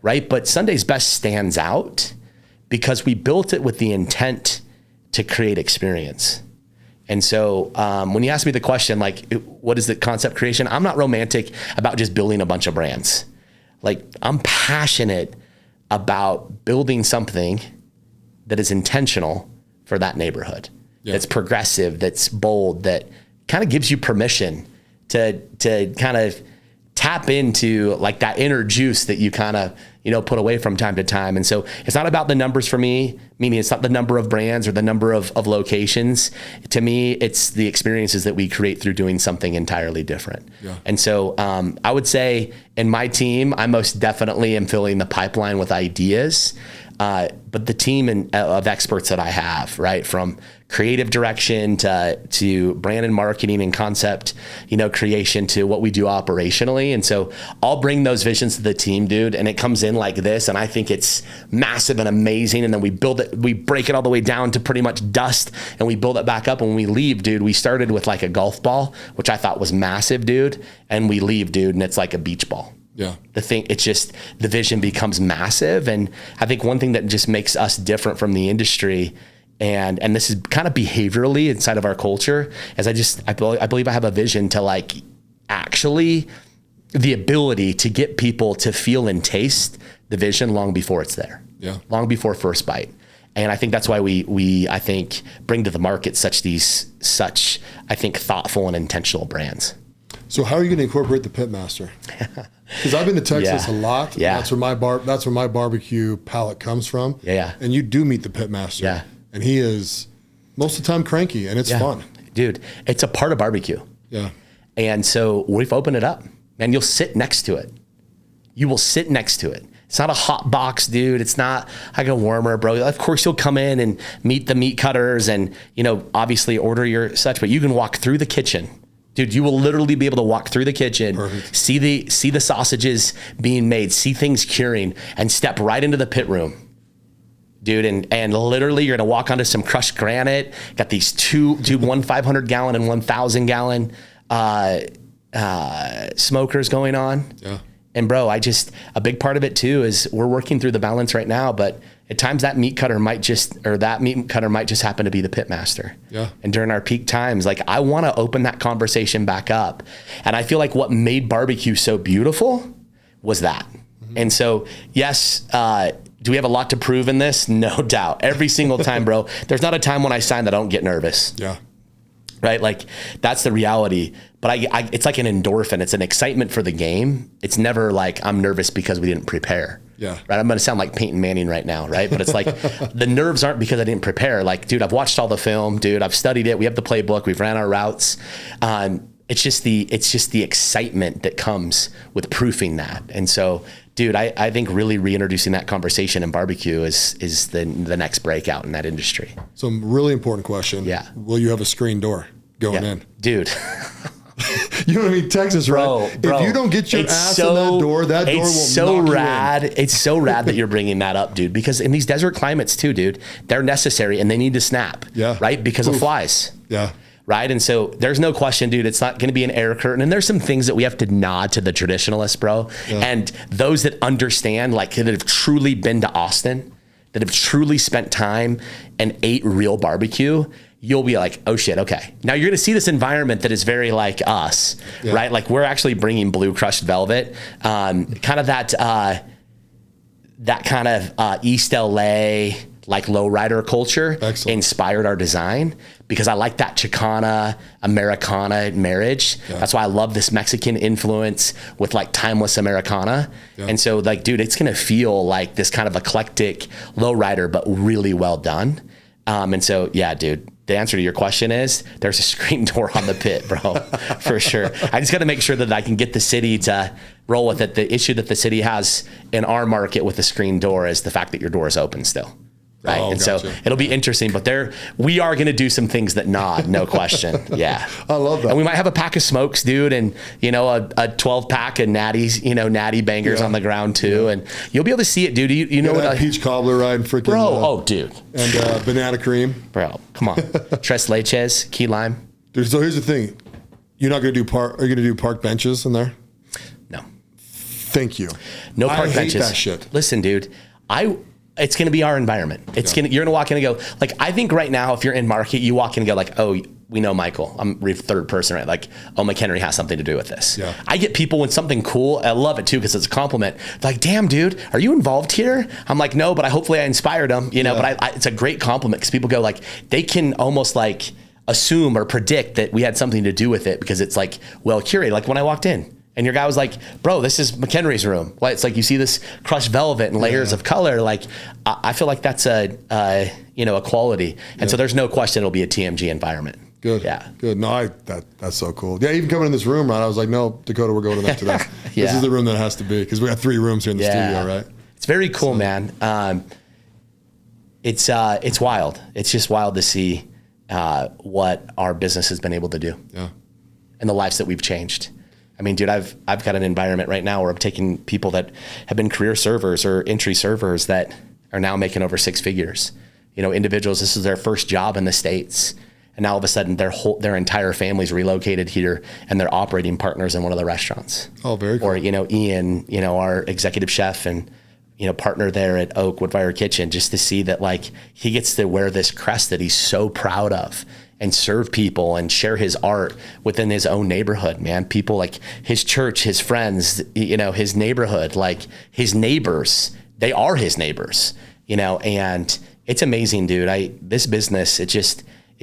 Right. But Sunday's best stands out because we built it with the intent to create experience. And so when you ask me the question, like, what is the concept creation? I'm not romantic about just building a bunch of brands. Like, I'm passionate about building something that is intentional for that neighborhood, that's progressive, that's bold, that kind of gives you permission to kind of tap into like that inner juice that you kind of, put away from time to time. And so it's not about the numbers for me, meaning it's not the number of brands or the number of locations. To me, it's the experiences that we create through doing something entirely different. Yeah. And so I would say in my team, I most definitely am filling the pipeline with ideas. But the team of experts that I have, right, from creative direction to brand and marketing and concept, creation to what we do operationally. And so I'll bring those visions to the team, dude, and it comes in like this. And I think it's massive and amazing. And then we build it, we break it all the way down to pretty much dust and we build it back up. And when we leave, dude, we started with like a golf ball, which I thought was massive, dude. And we leave, dude, and it's like a beach ball. Yeah. It's just the vision becomes massive. And I think one thing that just makes us different from the industry, and this is kind of behaviorally inside of our culture, is I believe I have a vision to like actually the ability to get people to feel and taste the vision long before it's there. Yeah. Long before first bite. And I think that's why we I think bring to the market such I think thoughtful and intentional brands. So how are you going to incorporate the Pitmaster? Because I've been to Texas a lot. Yeah. That's where my barbecue palate comes from. Yeah. And you do meet the Pitmaster. Yeah. And he is most of the time cranky, and it's fun. Dude, it's a part of barbecue. Yeah. And so we've opened it up, and you'll sit next to it. You will sit next to it. It's not a hot box, dude. It's not like a warmer, bro. Of course, you'll come in and meet the meat cutters and, obviously order your such, but you can walk through the kitchen. Dude, you will literally be able to walk through the kitchen, see the sausages being made, see things curing, and step right into the pit room. Dude, and literally you're gonna walk onto some crushed granite, got these one 500 gallon and 1,000 gallon smokers going on. Yeah. And bro, a big part of it too is we're working through the balance right now, but at times that meat cutter might just happen to be the Pitmaster. Yeah. And during our peak times, like I want to open that conversation back up. And I feel like what made barbecue so beautiful was that. Mm-hmm. And so, yes, do we have a lot to prove in this? No doubt. Every single time, bro, there's not a time when I sign that I don't get nervous. Yeah. Right? Like that's the reality. But it's like an endorphin. It's an excitement for the game. It's never like I'm nervous because we didn't prepare. Yeah. Right. I'm going to sound like Peyton Manning right now. Right. But it's like the nerves aren't because I didn't prepare. Like, dude, I've watched all the film, dude. I've studied it. We have the playbook. We've ran our routes. It's just the excitement that comes with proofing that. And so, dude, I think really reintroducing that conversation in barbecue is the next breakout in that industry. So really important question. Yeah. Will you have a screen door going in? Dude. You know what I mean? Texas, right? Bro, if you don't get your ass in that door will knock you in. It's so rad that you're bringing that up, dude, because in these desert climates too, dude, they're necessary and they need to snap. Yeah. Right? Because of flies. Yeah. Right. And so there's no question, dude, it's not going to be an air curtain. And there's some things that we have to nod to the traditionalists, bro. Yeah. And those that understand, like that have truly been to Austin, that have truly spent time and ate real barbecue, you'll be like, oh shit, okay. Now you're going to see this environment that is very like us, right? Like we're actually bringing blue crushed velvet, kind of that kind of East LA, like lowrider culture. Excellent. Inspired our design because I like that Chicana Americana marriage. Yeah. That's why I love this Mexican influence with like timeless Americana. Yeah. And so like, dude, it's going to feel like this kind of eclectic lowrider, but really well done. And so, yeah, dude, the answer to your question is there's a screen door on the pit, bro, for sure. I just got to make sure that I can get the city to roll with it. The issue that the city has in our market with the screen door is the fact that your door is open still. Right. Oh, and gotcha. So it'll be interesting, but we are going to do some things that nod, no question. Yeah. I love that. And we might have a pack of smokes, dude. And, a 12 pack of natties, natty bangers on the ground too. Yeah. And you'll be able to see it, dude. You know what? Peach cobbler ride freaking. Bro. Dude. And banana cream. Bro, come on. Tres leches, key lime. Dude. So here's the thing. You're not going to are you going to do park benches in there? No. Thank you. No park benches. I hate that shit. Listen, dude, it's going to be our environment. You're going to walk in and go, like, I think right now, if you're in market, you walk in and go like, oh, we know Michael. I'm third person, right? Like, oh, McHenry has something to do with this. Yeah. I get people when something cool, I love it too, because it's a compliment. They're like, damn, dude, are you involved here? I'm like, no, but hopefully I inspired them, but it's a great compliment because people go like, they can almost like assume or predict that we had something to do with it because it's like well curated. Like when I walked in, And your guy was like, bro, this is McHenry's room. Like, it's like you see this crushed velvet and layers of color. Like, I feel like that's a quality. And so there's no question it'll be a TMG environment. Good. Yeah. Good. No, that's so cool. Yeah, even coming in this room, right? I was like, no, Dakota, we're going to that today. This is the room that has to be, because we got 3 rooms here in the studio, right? It's very cool, man. It's wild. It's just wild to see what our business has been able to do. Yeah. And the lives that we've changed. I mean, dude, I've got an environment right now where I'm taking people that have been career servers or entry servers that are now making over 6 figures. Individuals, this is their first job in the States. And now all of a sudden their entire family's relocated here and they're operating partners in one of the restaurants. Oh, very cool. Or, Ian, our executive chef and, partner there at Oak Woodfire Kitchen, just to see that like he gets to wear this crest that he's so proud of and serve people and share his art within his own neighborhood, man. People like his church, his friends, his neighborhood, like his neighbors, they are his neighbors, and it's amazing, dude. This business, it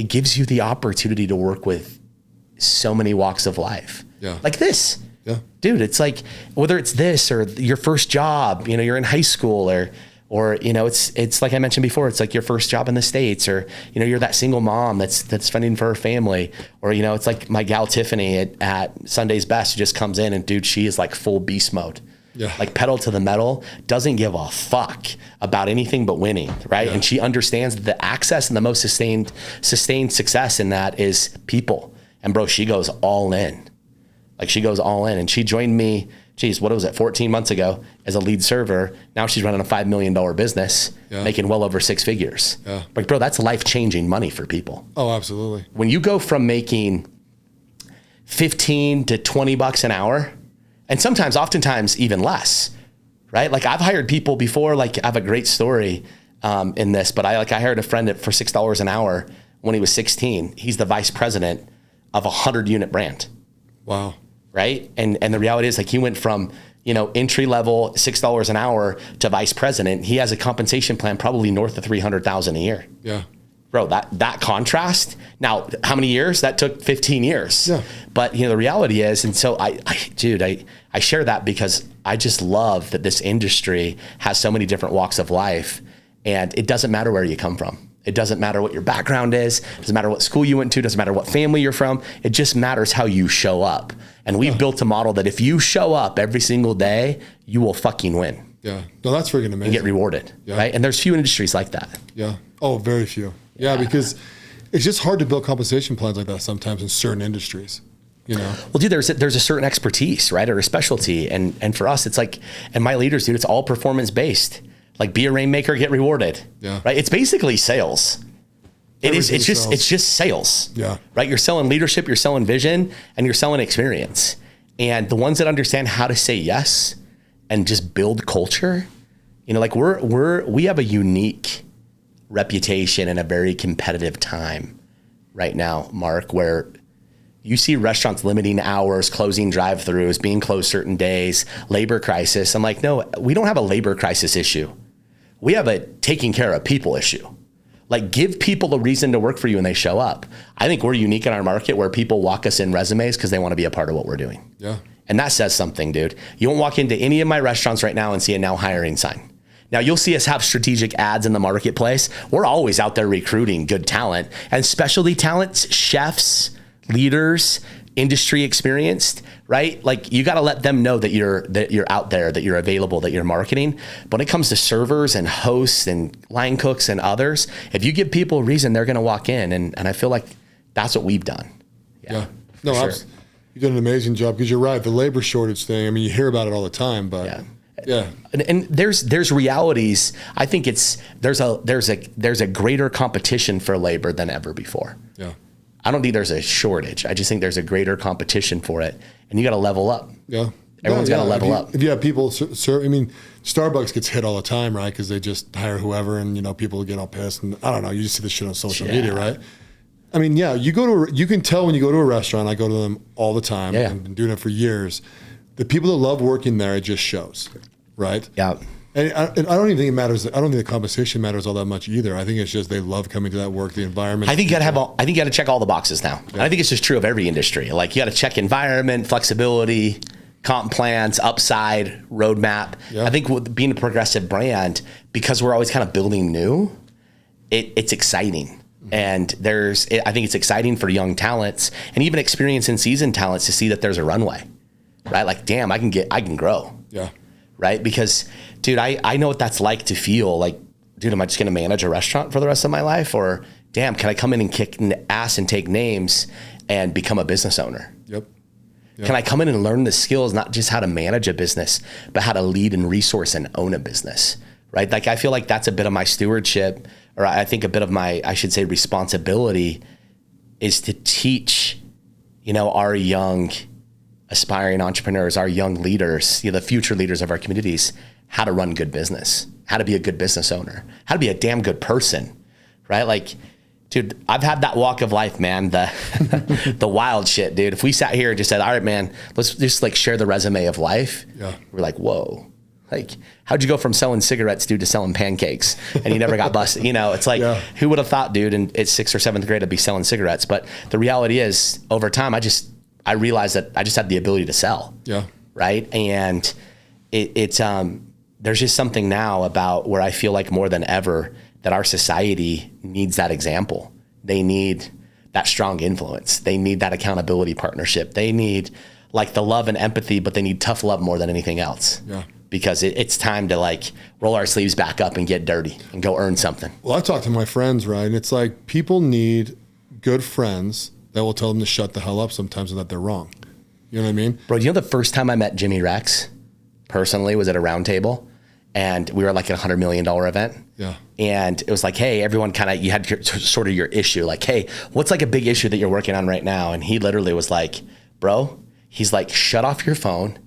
gives you the opportunity to work with so many walks of life. Yeah. Like this. Yeah. Dude, it's like, whether it's this or your first job, you're in high school or it's like I mentioned before, it's like your first job in the States, or, you're that single mom that's fending for her family, or, it's like my gal Tiffany at Sunday's Best, who just comes in and dude, she is like full beast mode. Yeah. Like pedal to the metal, doesn't give a fuck about anything but winning, right? Yeah. And she understands that the access and the most sustained success in that is people. And bro, she goes all in. Like she goes all in, and she joined me, what was it, 14 months ago as a lead server. Now she's running a $5 million business, making well over 6 figures. Yeah. Like bro, that's life-changing money for people. Oh, absolutely. When you go from making 15 to 20 bucks an hour, and oftentimes even less, right? Like I've hired people before, like I have a great story in this, but I hired a friend for $6 an hour when he was 16. He's the vice president of a 100-unit brand. Wow. Right? And the reality is, like, he went from, entry level $6 an hour to vice president. He has a compensation plan probably north of $300,000 a year. Yeah. Bro, that contrast. Now, how many years? That took 15 years. Yeah. But the reality is, and so I share that because I just love that this industry has so many different walks of life, and it doesn't matter where you come from. It doesn't matter what your background is. It doesn't matter what school you went to. It doesn't matter what family you're from. It just matters how you show up. And we've built a model that if you show up every single day, you will fucking win. Yeah. No, that's freaking amazing. And get rewarded. Yeah. Right. And there's few industries like that. Yeah. Oh, very few. Yeah. Because it's just hard to build compensation plans like that sometimes in certain industries. Well, dude, there's a certain expertise, right? Or a specialty. And for us, it's like, and my leaders, dude, it's all performance based. Like be a rainmaker, get rewarded. Yeah. Right. It's basically sales. It's just sales. Yeah. Right. You're selling leadership, you're selling vision, and you're selling experience. And the ones that understand how to say yes and just build culture, like we have a unique reputation in a very competitive time right now, Mark, where you see restaurants limiting hours, closing drive-throughs, being closed certain days, labor crisis. I'm like, no, we don't have a labor crisis issue. We have a taking care of people issue. Like give people a reason to work for you when they show up. I think we're unique in our market where people walk us in resumes because they want to be a part of what we're doing. Yeah. And that says something, dude. You won't walk into any of my restaurants right now and see a now hiring sign. Now you'll see us have strategic ads in the marketplace. We're always out there recruiting good talent and specialty talents, chefs, leaders, industry experienced, right? Like you got to let them know that you're out there, that you're available, that you're marketing. But when it comes to servers and hosts and line cooks and others, if you give people a reason, they're going to walk in. And I feel like that's what we've done. Yeah. No, sure. You've done an amazing job because you're right. The labor shortage thing, I mean, you hear about it all the time, but yeah. And there's realities. I think there's a greater competition for labor than ever before. Yeah. I don't think there's a shortage. I just think there's a greater competition for it, and you got to level up. Yeah. Everyone's got to level up. If you have people serve, I mean, Starbucks gets hit all the time, right? Because they just hire whoever, and people get all pissed, and I don't know. You just see this shit on social media, right? I mean, yeah, you can tell when you go to a restaurant. I go to them all the time. Yeah. I've been doing it for years. The people that love working there, it just shows, right? Yeah. And I don't even think it matters. I don't think the compensation matters all that much either. I think it's just they love coming to that work, the environment. I think you got to check all the boxes now. Yeah. And I think it's just true of every industry. Like you got to check environment, flexibility, comp plans, upside, roadmap. Yeah. I think with being a progressive brand, because we're always kind of building new, it's exciting. And I think it's exciting for young talents and even experienced and seasoned talents to see that there's a runway, right? Like, damn, I can grow. Yeah. Right. Because dude, I know what that's like to feel like, dude, am I just going to manage a restaurant for the rest of my life? Or damn, can I come in and kick ass and take names and become a business owner? Yep. Can I come in and learn the skills, not just how to manage a business, but how to lead and resource and own a business, right? Like, I feel like that's a bit of my stewardship, or I think a bit of my, I should say, responsibility is to teach, our young aspiring entrepreneurs, our young leaders, the future leaders of our communities, how to run good business, how to be a good business owner, how to be a damn good person, right? Like, dude, I've had that walk of life, man, the wild shit, dude. If we sat here and just said, all right, man, let's just like share the resume of life. Yeah. We're like, whoa, like, how'd you go from selling cigarettes, dude, to selling pancakes? And you never got busted. It's like, who would have thought, dude, in 6th or 7th grade I'd be selling cigarettes? But the reality is, over time, I realized that I just had the ability to sell. Yeah. Right. And it's there's just something now about where I feel like more than ever that our society needs that example. They need that strong influence. They need that accountability partnership. They need like the love and empathy, but they need tough love more than anything else. Yeah. Because it's time to like roll our sleeves back up and get dirty and go earn something. Well, I talk to my friends, right? And it's like people need good friends that will tell them to shut the hell up sometimes and that they're wrong. You know what I mean? Bro, the first time I met Jimmy Rex personally was at a round table, and we were like at a $100 million event. Yeah. And it was like, hey, everyone you had sort of your issue. Like, hey, what's like a big issue that you're working on right now? And he literally was like, bro, he's like, shut off your phone.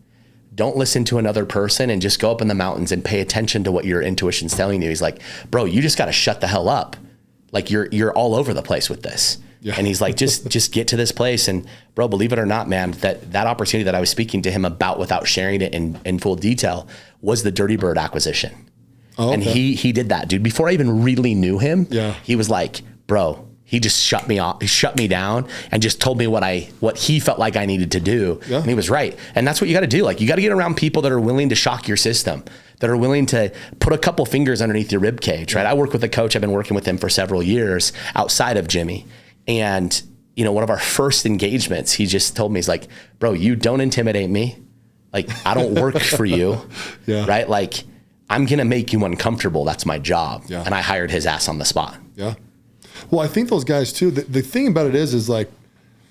Don't listen to another person and just go up in the mountains and pay attention to what your intuition's telling you. He's like, bro, you just got to shut the hell up. Like you're all over the place with this. Yeah. And he's like, just get to this place. And bro, believe it or not, man, that opportunity that I was speaking to him about without sharing it in full detail was the Dirty Bird acquisition. Oh, okay. And he did that, dude. Before I even really knew him, he was like, bro, he just shut me off. He shut me down and just told me what he felt like I needed to do. Yeah. And he was right. And that's what you got to do. Like, you got to get around people that are willing to shock your system, that are willing to put a couple fingers underneath your rib cage, right? I work with a coach. I've been working with him for several years outside of Jimmy. And, one of our first engagements, he just told me, he's like, bro, you don't intimidate me. Like, I don't work for you. Yeah. Right? Like, I'm going to make you uncomfortable. That's my job. Yeah. And I hired his ass on the spot. Yeah. Well, I think those guys too, the thing about it is like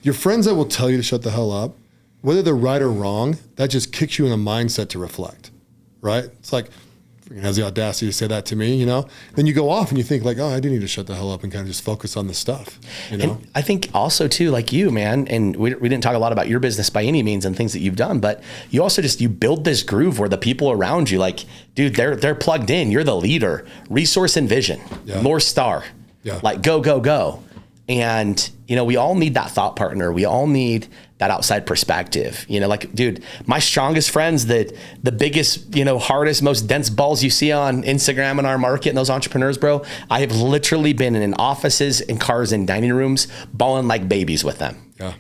your friends that will tell you to shut the hell up, whether they're right or wrong, that just kicks you in a mindset to reflect, right? It's like, freaking has the audacity to say that to me, Then you go off and you think like, oh, I do need to shut the hell up and kind of just focus on the stuff, And I think also too, like you, man, and we didn't talk a lot about your business by any means and things that you've done, but you also you build this groove where the people around you, like, dude, they're plugged in. You're the leader, resource and vision, North Star. Yeah. Like go. And, we all need that thought partner. We all need that outside perspective. Like, dude, my strongest friends, the biggest, hardest, most dense balls you see on Instagram in our market and those entrepreneurs, bro, I have literally been in offices and cars and dining rooms balling like babies with them. Yeah.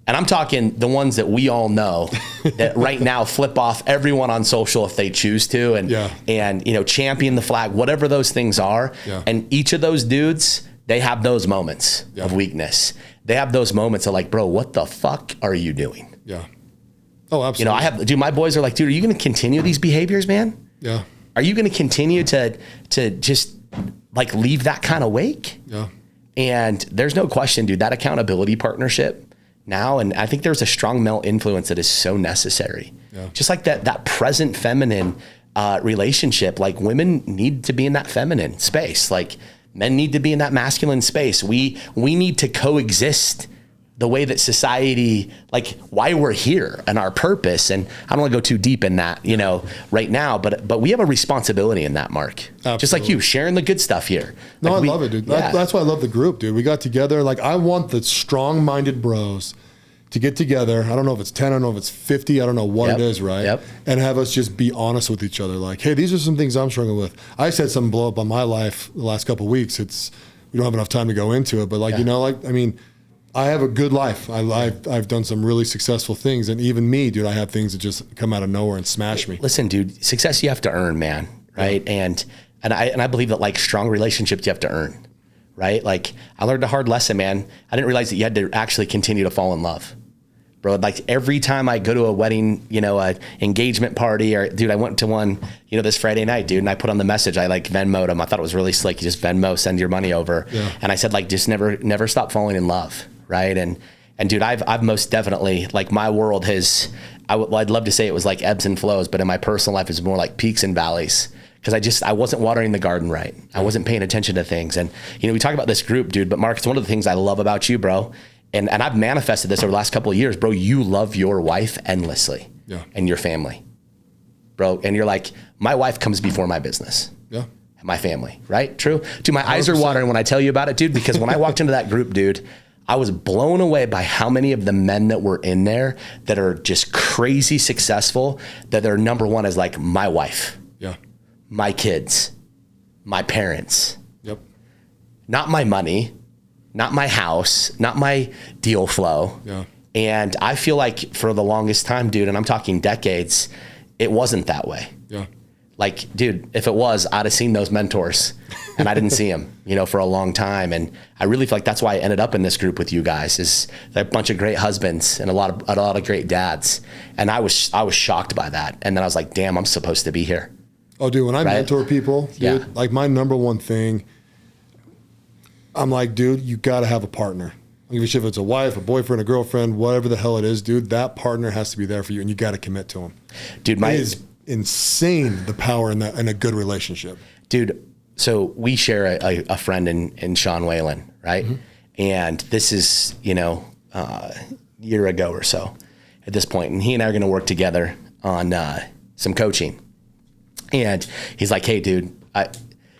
And I'm talking the ones that we all know that right now flip off everyone on social if they choose to and champion the flag, whatever those things are. Yeah. And each of those dudes, they have those moments of weakness. They have those moments of like, bro, what the fuck are you doing? Yeah. Oh, absolutely. My boys are like, dude, are you going to continue these behaviors, man? Yeah. Are you going to continue to just like leave that kind of wake? Yeah. And there's no question, dude, that accountability partnership now, and I think there's a strong male influence that is so necessary. Yeah. Just like that present feminine relationship, like women need to be in that feminine space. Like men need to be in that masculine space. We need to coexist the way that society, like why we're here and our purpose. And I don't want to go too deep in that, right now, but we have a responsibility in that, Mark. Absolutely. Just like you, sharing the good stuff here. No, I love it, dude. Yeah. That's why I love the group, dude. We got together. Like, I want the strong-minded bros to get together. I don't know if it's 10, I don't know if it's 50, I don't know what it is, right? Yep. And have us just be honest with each other. Like, hey, these are some things I'm struggling with. I said something blow up on my life the last couple of weeks. We don't have enough time to go into it, but I have a good life. I've done some really successful things, and even me, dude, I have things that just come out of nowhere and smash me. Listen, dude, success you have to earn, man, right? Yeah. And I believe that like strong relationships you have to earn, right? Like I learned a hard lesson, man. I didn't realize that you had to actually continue to fall in love, bro. Like every time I go to a wedding, you know, a engagement party, or dude, I went to one, you know, this Friday night, dude, and I put on the message, I like Venmo'd him. I thought it was really slick. You just Venmo, send your money over. Yeah. And I said like, just never stop falling in love. Right. And dude, I've most definitely, like my world has, I'd love to say it was like ebbs and flows, but in my personal life, it's more like peaks and valleys. Cause I wasn't watering the garden right. I wasn't paying attention to things. And, you know, we talk about this group, dude, but Mark, it's one of the things I love about you, bro. And I've manifested this over the last couple of years, bro. You love your wife endlessly. Yeah. And your family, bro. And you're like, my wife comes before my business. Yeah. My family, right? True. Dude, my 100%. Eyes are watering when I tell you about it, dude, because when I walked into that group, dude, I was blown away by how many of the men that were in there that are just crazy successful, that their number one is like my wife, yeah, my kids, my parents, yep, not my money, not my house, not my deal flow. Yeah. And I feel like for the longest time, dude, and I'm talking decades, it wasn't that way. Yeah. Like, dude, if it was, I'd have seen those mentors and I didn't see them, you know, for a long time. And I really feel like that's why I ended up in this group with you guys, is a bunch of great husbands and a lot of great dads. And I was shocked by that. And then I was like, damn, I'm supposed to be here. Oh, dude, when I mentor people, dude, yeah. like my number one thing, I'm like, dude, you got to have a partner. Even if it's a wife, a boyfriend, a girlfriend, whatever the hell it is, dude, that partner has to be there for you and you got to commit to him. Dude, it is insane, the power in a good relationship. Dude, so we share a friend in Sean Whalen, right? Mm-hmm. And this is, you know, a year ago or so at this point. And he and I are going to work together on some coaching. And he's like, hey, dude,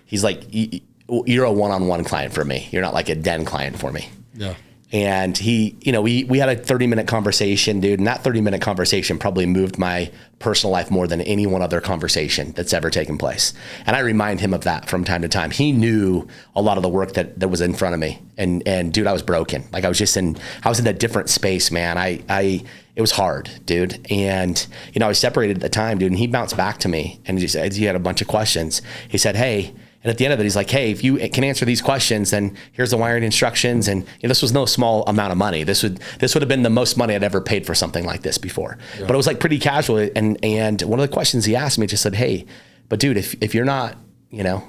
he's like, you're a one-on-one client for me. You're not like a den client for me. Yeah. And he, you know, we had a 30-minute conversation, dude. And that 30-minute conversation probably moved my personal life more than any one other conversation that's ever taken place. And I remind him of that from time to time. He knew a lot of the work that was in front of me. And dude, I was broken. Like I was in a different space, man. It was hard, dude. And, you know, I was separated at the time, dude. And he bounced back to me and he had a bunch of questions. He said, hey, and at the end of it, he's like, hey, if you can answer these questions, then here's the wiring instructions. And you know, this was no small amount of money. This would have been the most money I'd ever paid for something like this before. Yeah. But it was like pretty casual. And one of the questions he asked me just said, hey, but dude, if you're not, you know,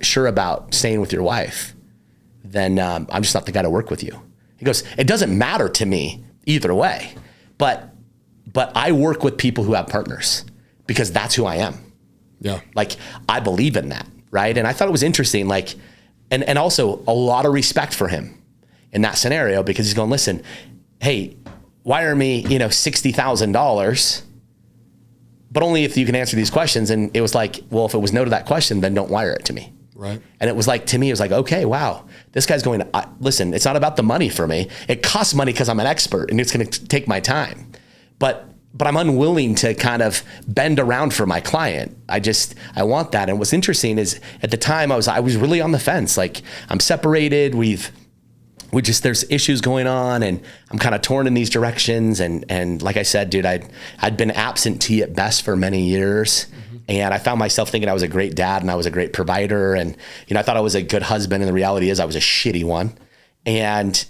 sure about staying with your wife, then I'm just not the guy to work with you. He goes, it doesn't matter to me either way, but I work with people who have partners because that's who I am. Yeah. Like I believe in that. Right. And I thought it was interesting, like, and also a lot of respect for him in that scenario, because he's going, listen, hey, wire me, you know, $60,000, but only if you can answer these questions. And it was like, well, if it was no to that question, then don't wire it to me. Right. And it was like, to me, it was like, okay, wow, this guy's going, listen, it's not about the money for me. It costs money because I'm an expert and it's going to take my time. But I'm unwilling to kind of bend around for my client. I want that. And what's interesting is at the time I was really on the fence. Like I'm separated. There's issues going on and I'm kind of torn in these directions. And like I said, dude, I'd been absentee at best for many years. Mm-hmm. And I found myself thinking I was a great dad and I was a great provider. And, you know, I thought I was a good husband. And the reality is I was a shitty one. And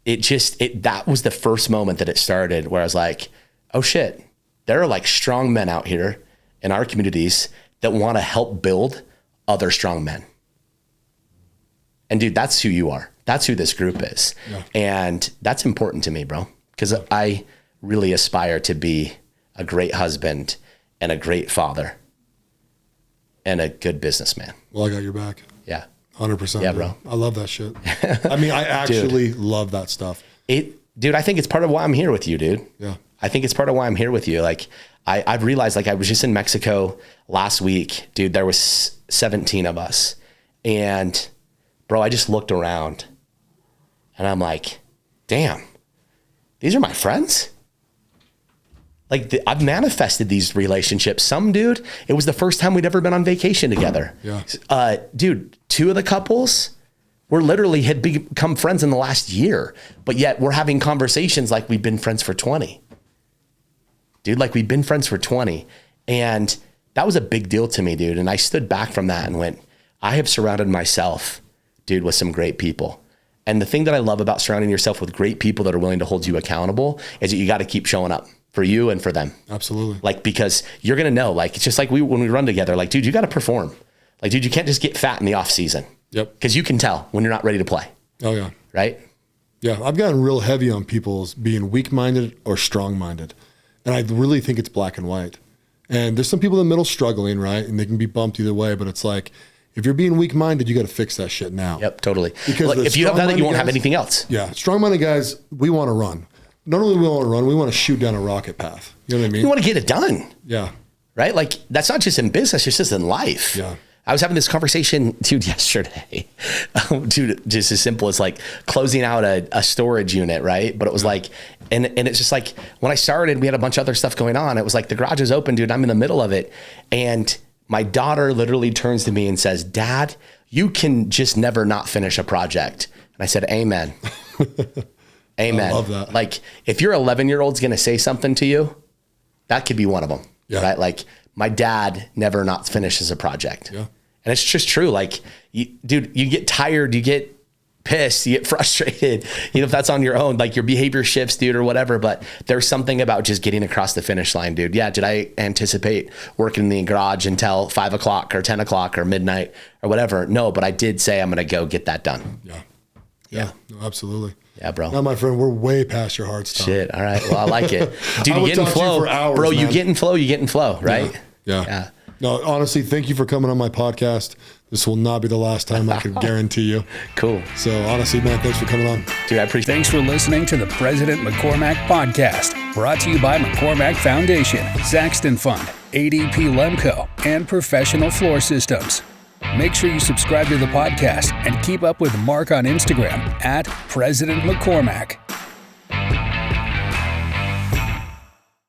that was the first moment that it started where I was like, oh shit, there are like strong men out here in our communities that want to help build other strong men. And dude, that's who you are. That's who this group is. Yeah. And that's important to me, bro, because I really aspire to be a great husband and a great father and a good businessman. Well, I got your back. Yeah. 100%. Yeah, bro. I love that shit. I mean, I actually love that stuff. Dude, I think it's part of why I'm here with you, dude. Yeah. I think it's part of why I'm here with you. Like I've realized, like I was just in Mexico last week, dude, there was 17 of us. And bro, I just looked around and I'm like, damn, these are my friends. Like I've manifested these relationships. Some dude, it was the first time we'd ever been on vacation together. Yeah. Dude, two of the couples, We're literally had become friends in the last year, but yet we're having conversations like we've been friends for 20. Dude, like we've been friends for 20. And that was a big deal to me, dude. And I stood back from that and went, I have surrounded myself, dude, with some great people. And the thing that I love about surrounding yourself with great people that are willing to hold you accountable is that you got to keep showing up for you and for them. Absolutely. Like, because you're going to know, like, it's just like when we run together, like, dude, you got to perform. Like, dude, you can't just get fat in the off season. Yep. Because you can tell when you're not ready to play. Oh yeah. Right? Yeah. I've gotten real heavy on people's being weak-minded or strong-minded. And I really think it's black and white. And there's some people in the middle struggling, right? And they can be bumped either way. But it's like, if you're being weak-minded, you got to fix that shit now. Yep, totally. Because like, if you have that, you won't have anything else. Yeah. Strong-minded guys, we want to run. Not only do we want to run, we want to shoot down a rocket path. You know what I mean? You want to get it done. Yeah. Right? Like, that's not just in business, it's just in life. Yeah. I was having this conversation, dude, yesterday. Dude, just as simple as like closing out a storage unit, right? But it was like, and it's just like, when I started, we had a bunch of other stuff going on. It was like, the garage is open, dude. I'm in the middle of it. And my daughter literally turns to me and says, Dad, you can just never not finish a project. And I said, amen. Amen. I love that. Like, if your 11-year-old's going to say something to you, that could be one of them. Yeah. Right? Like, my dad never not finishes a project. Yeah. And it's just true. Like, dude, you get tired, you get pissed, you get frustrated, you know, if that's on your own, like your behavior shifts, dude, or whatever. But there's something about just getting across the finish line, dude. Yeah. Did I anticipate working in the garage until 5 o'clock or 10 o'clock or midnight or whatever? No, but I did say I'm going to go get that done. Yeah. Yeah. No, absolutely. Yeah, bro. Now, my friend, we're way past your hard stuff. Shit. All right. Well, I like it. Dude, you get in flow. For hours, bro, man. you get in flow, right? Yeah. No, honestly, thank you for coming on my podcast. This will not be the last time, I can guarantee you. Cool. So honestly, man, thanks for coming on. Dude, I appreciate it. Thanks for listening to the President McCormack Podcast, brought to you by McCormack Foundation, Saxton Fund, ADP Lemco, and Professional Floor Systems. Make sure you subscribe to the podcast and keep up with Mark on Instagram @President McCormack.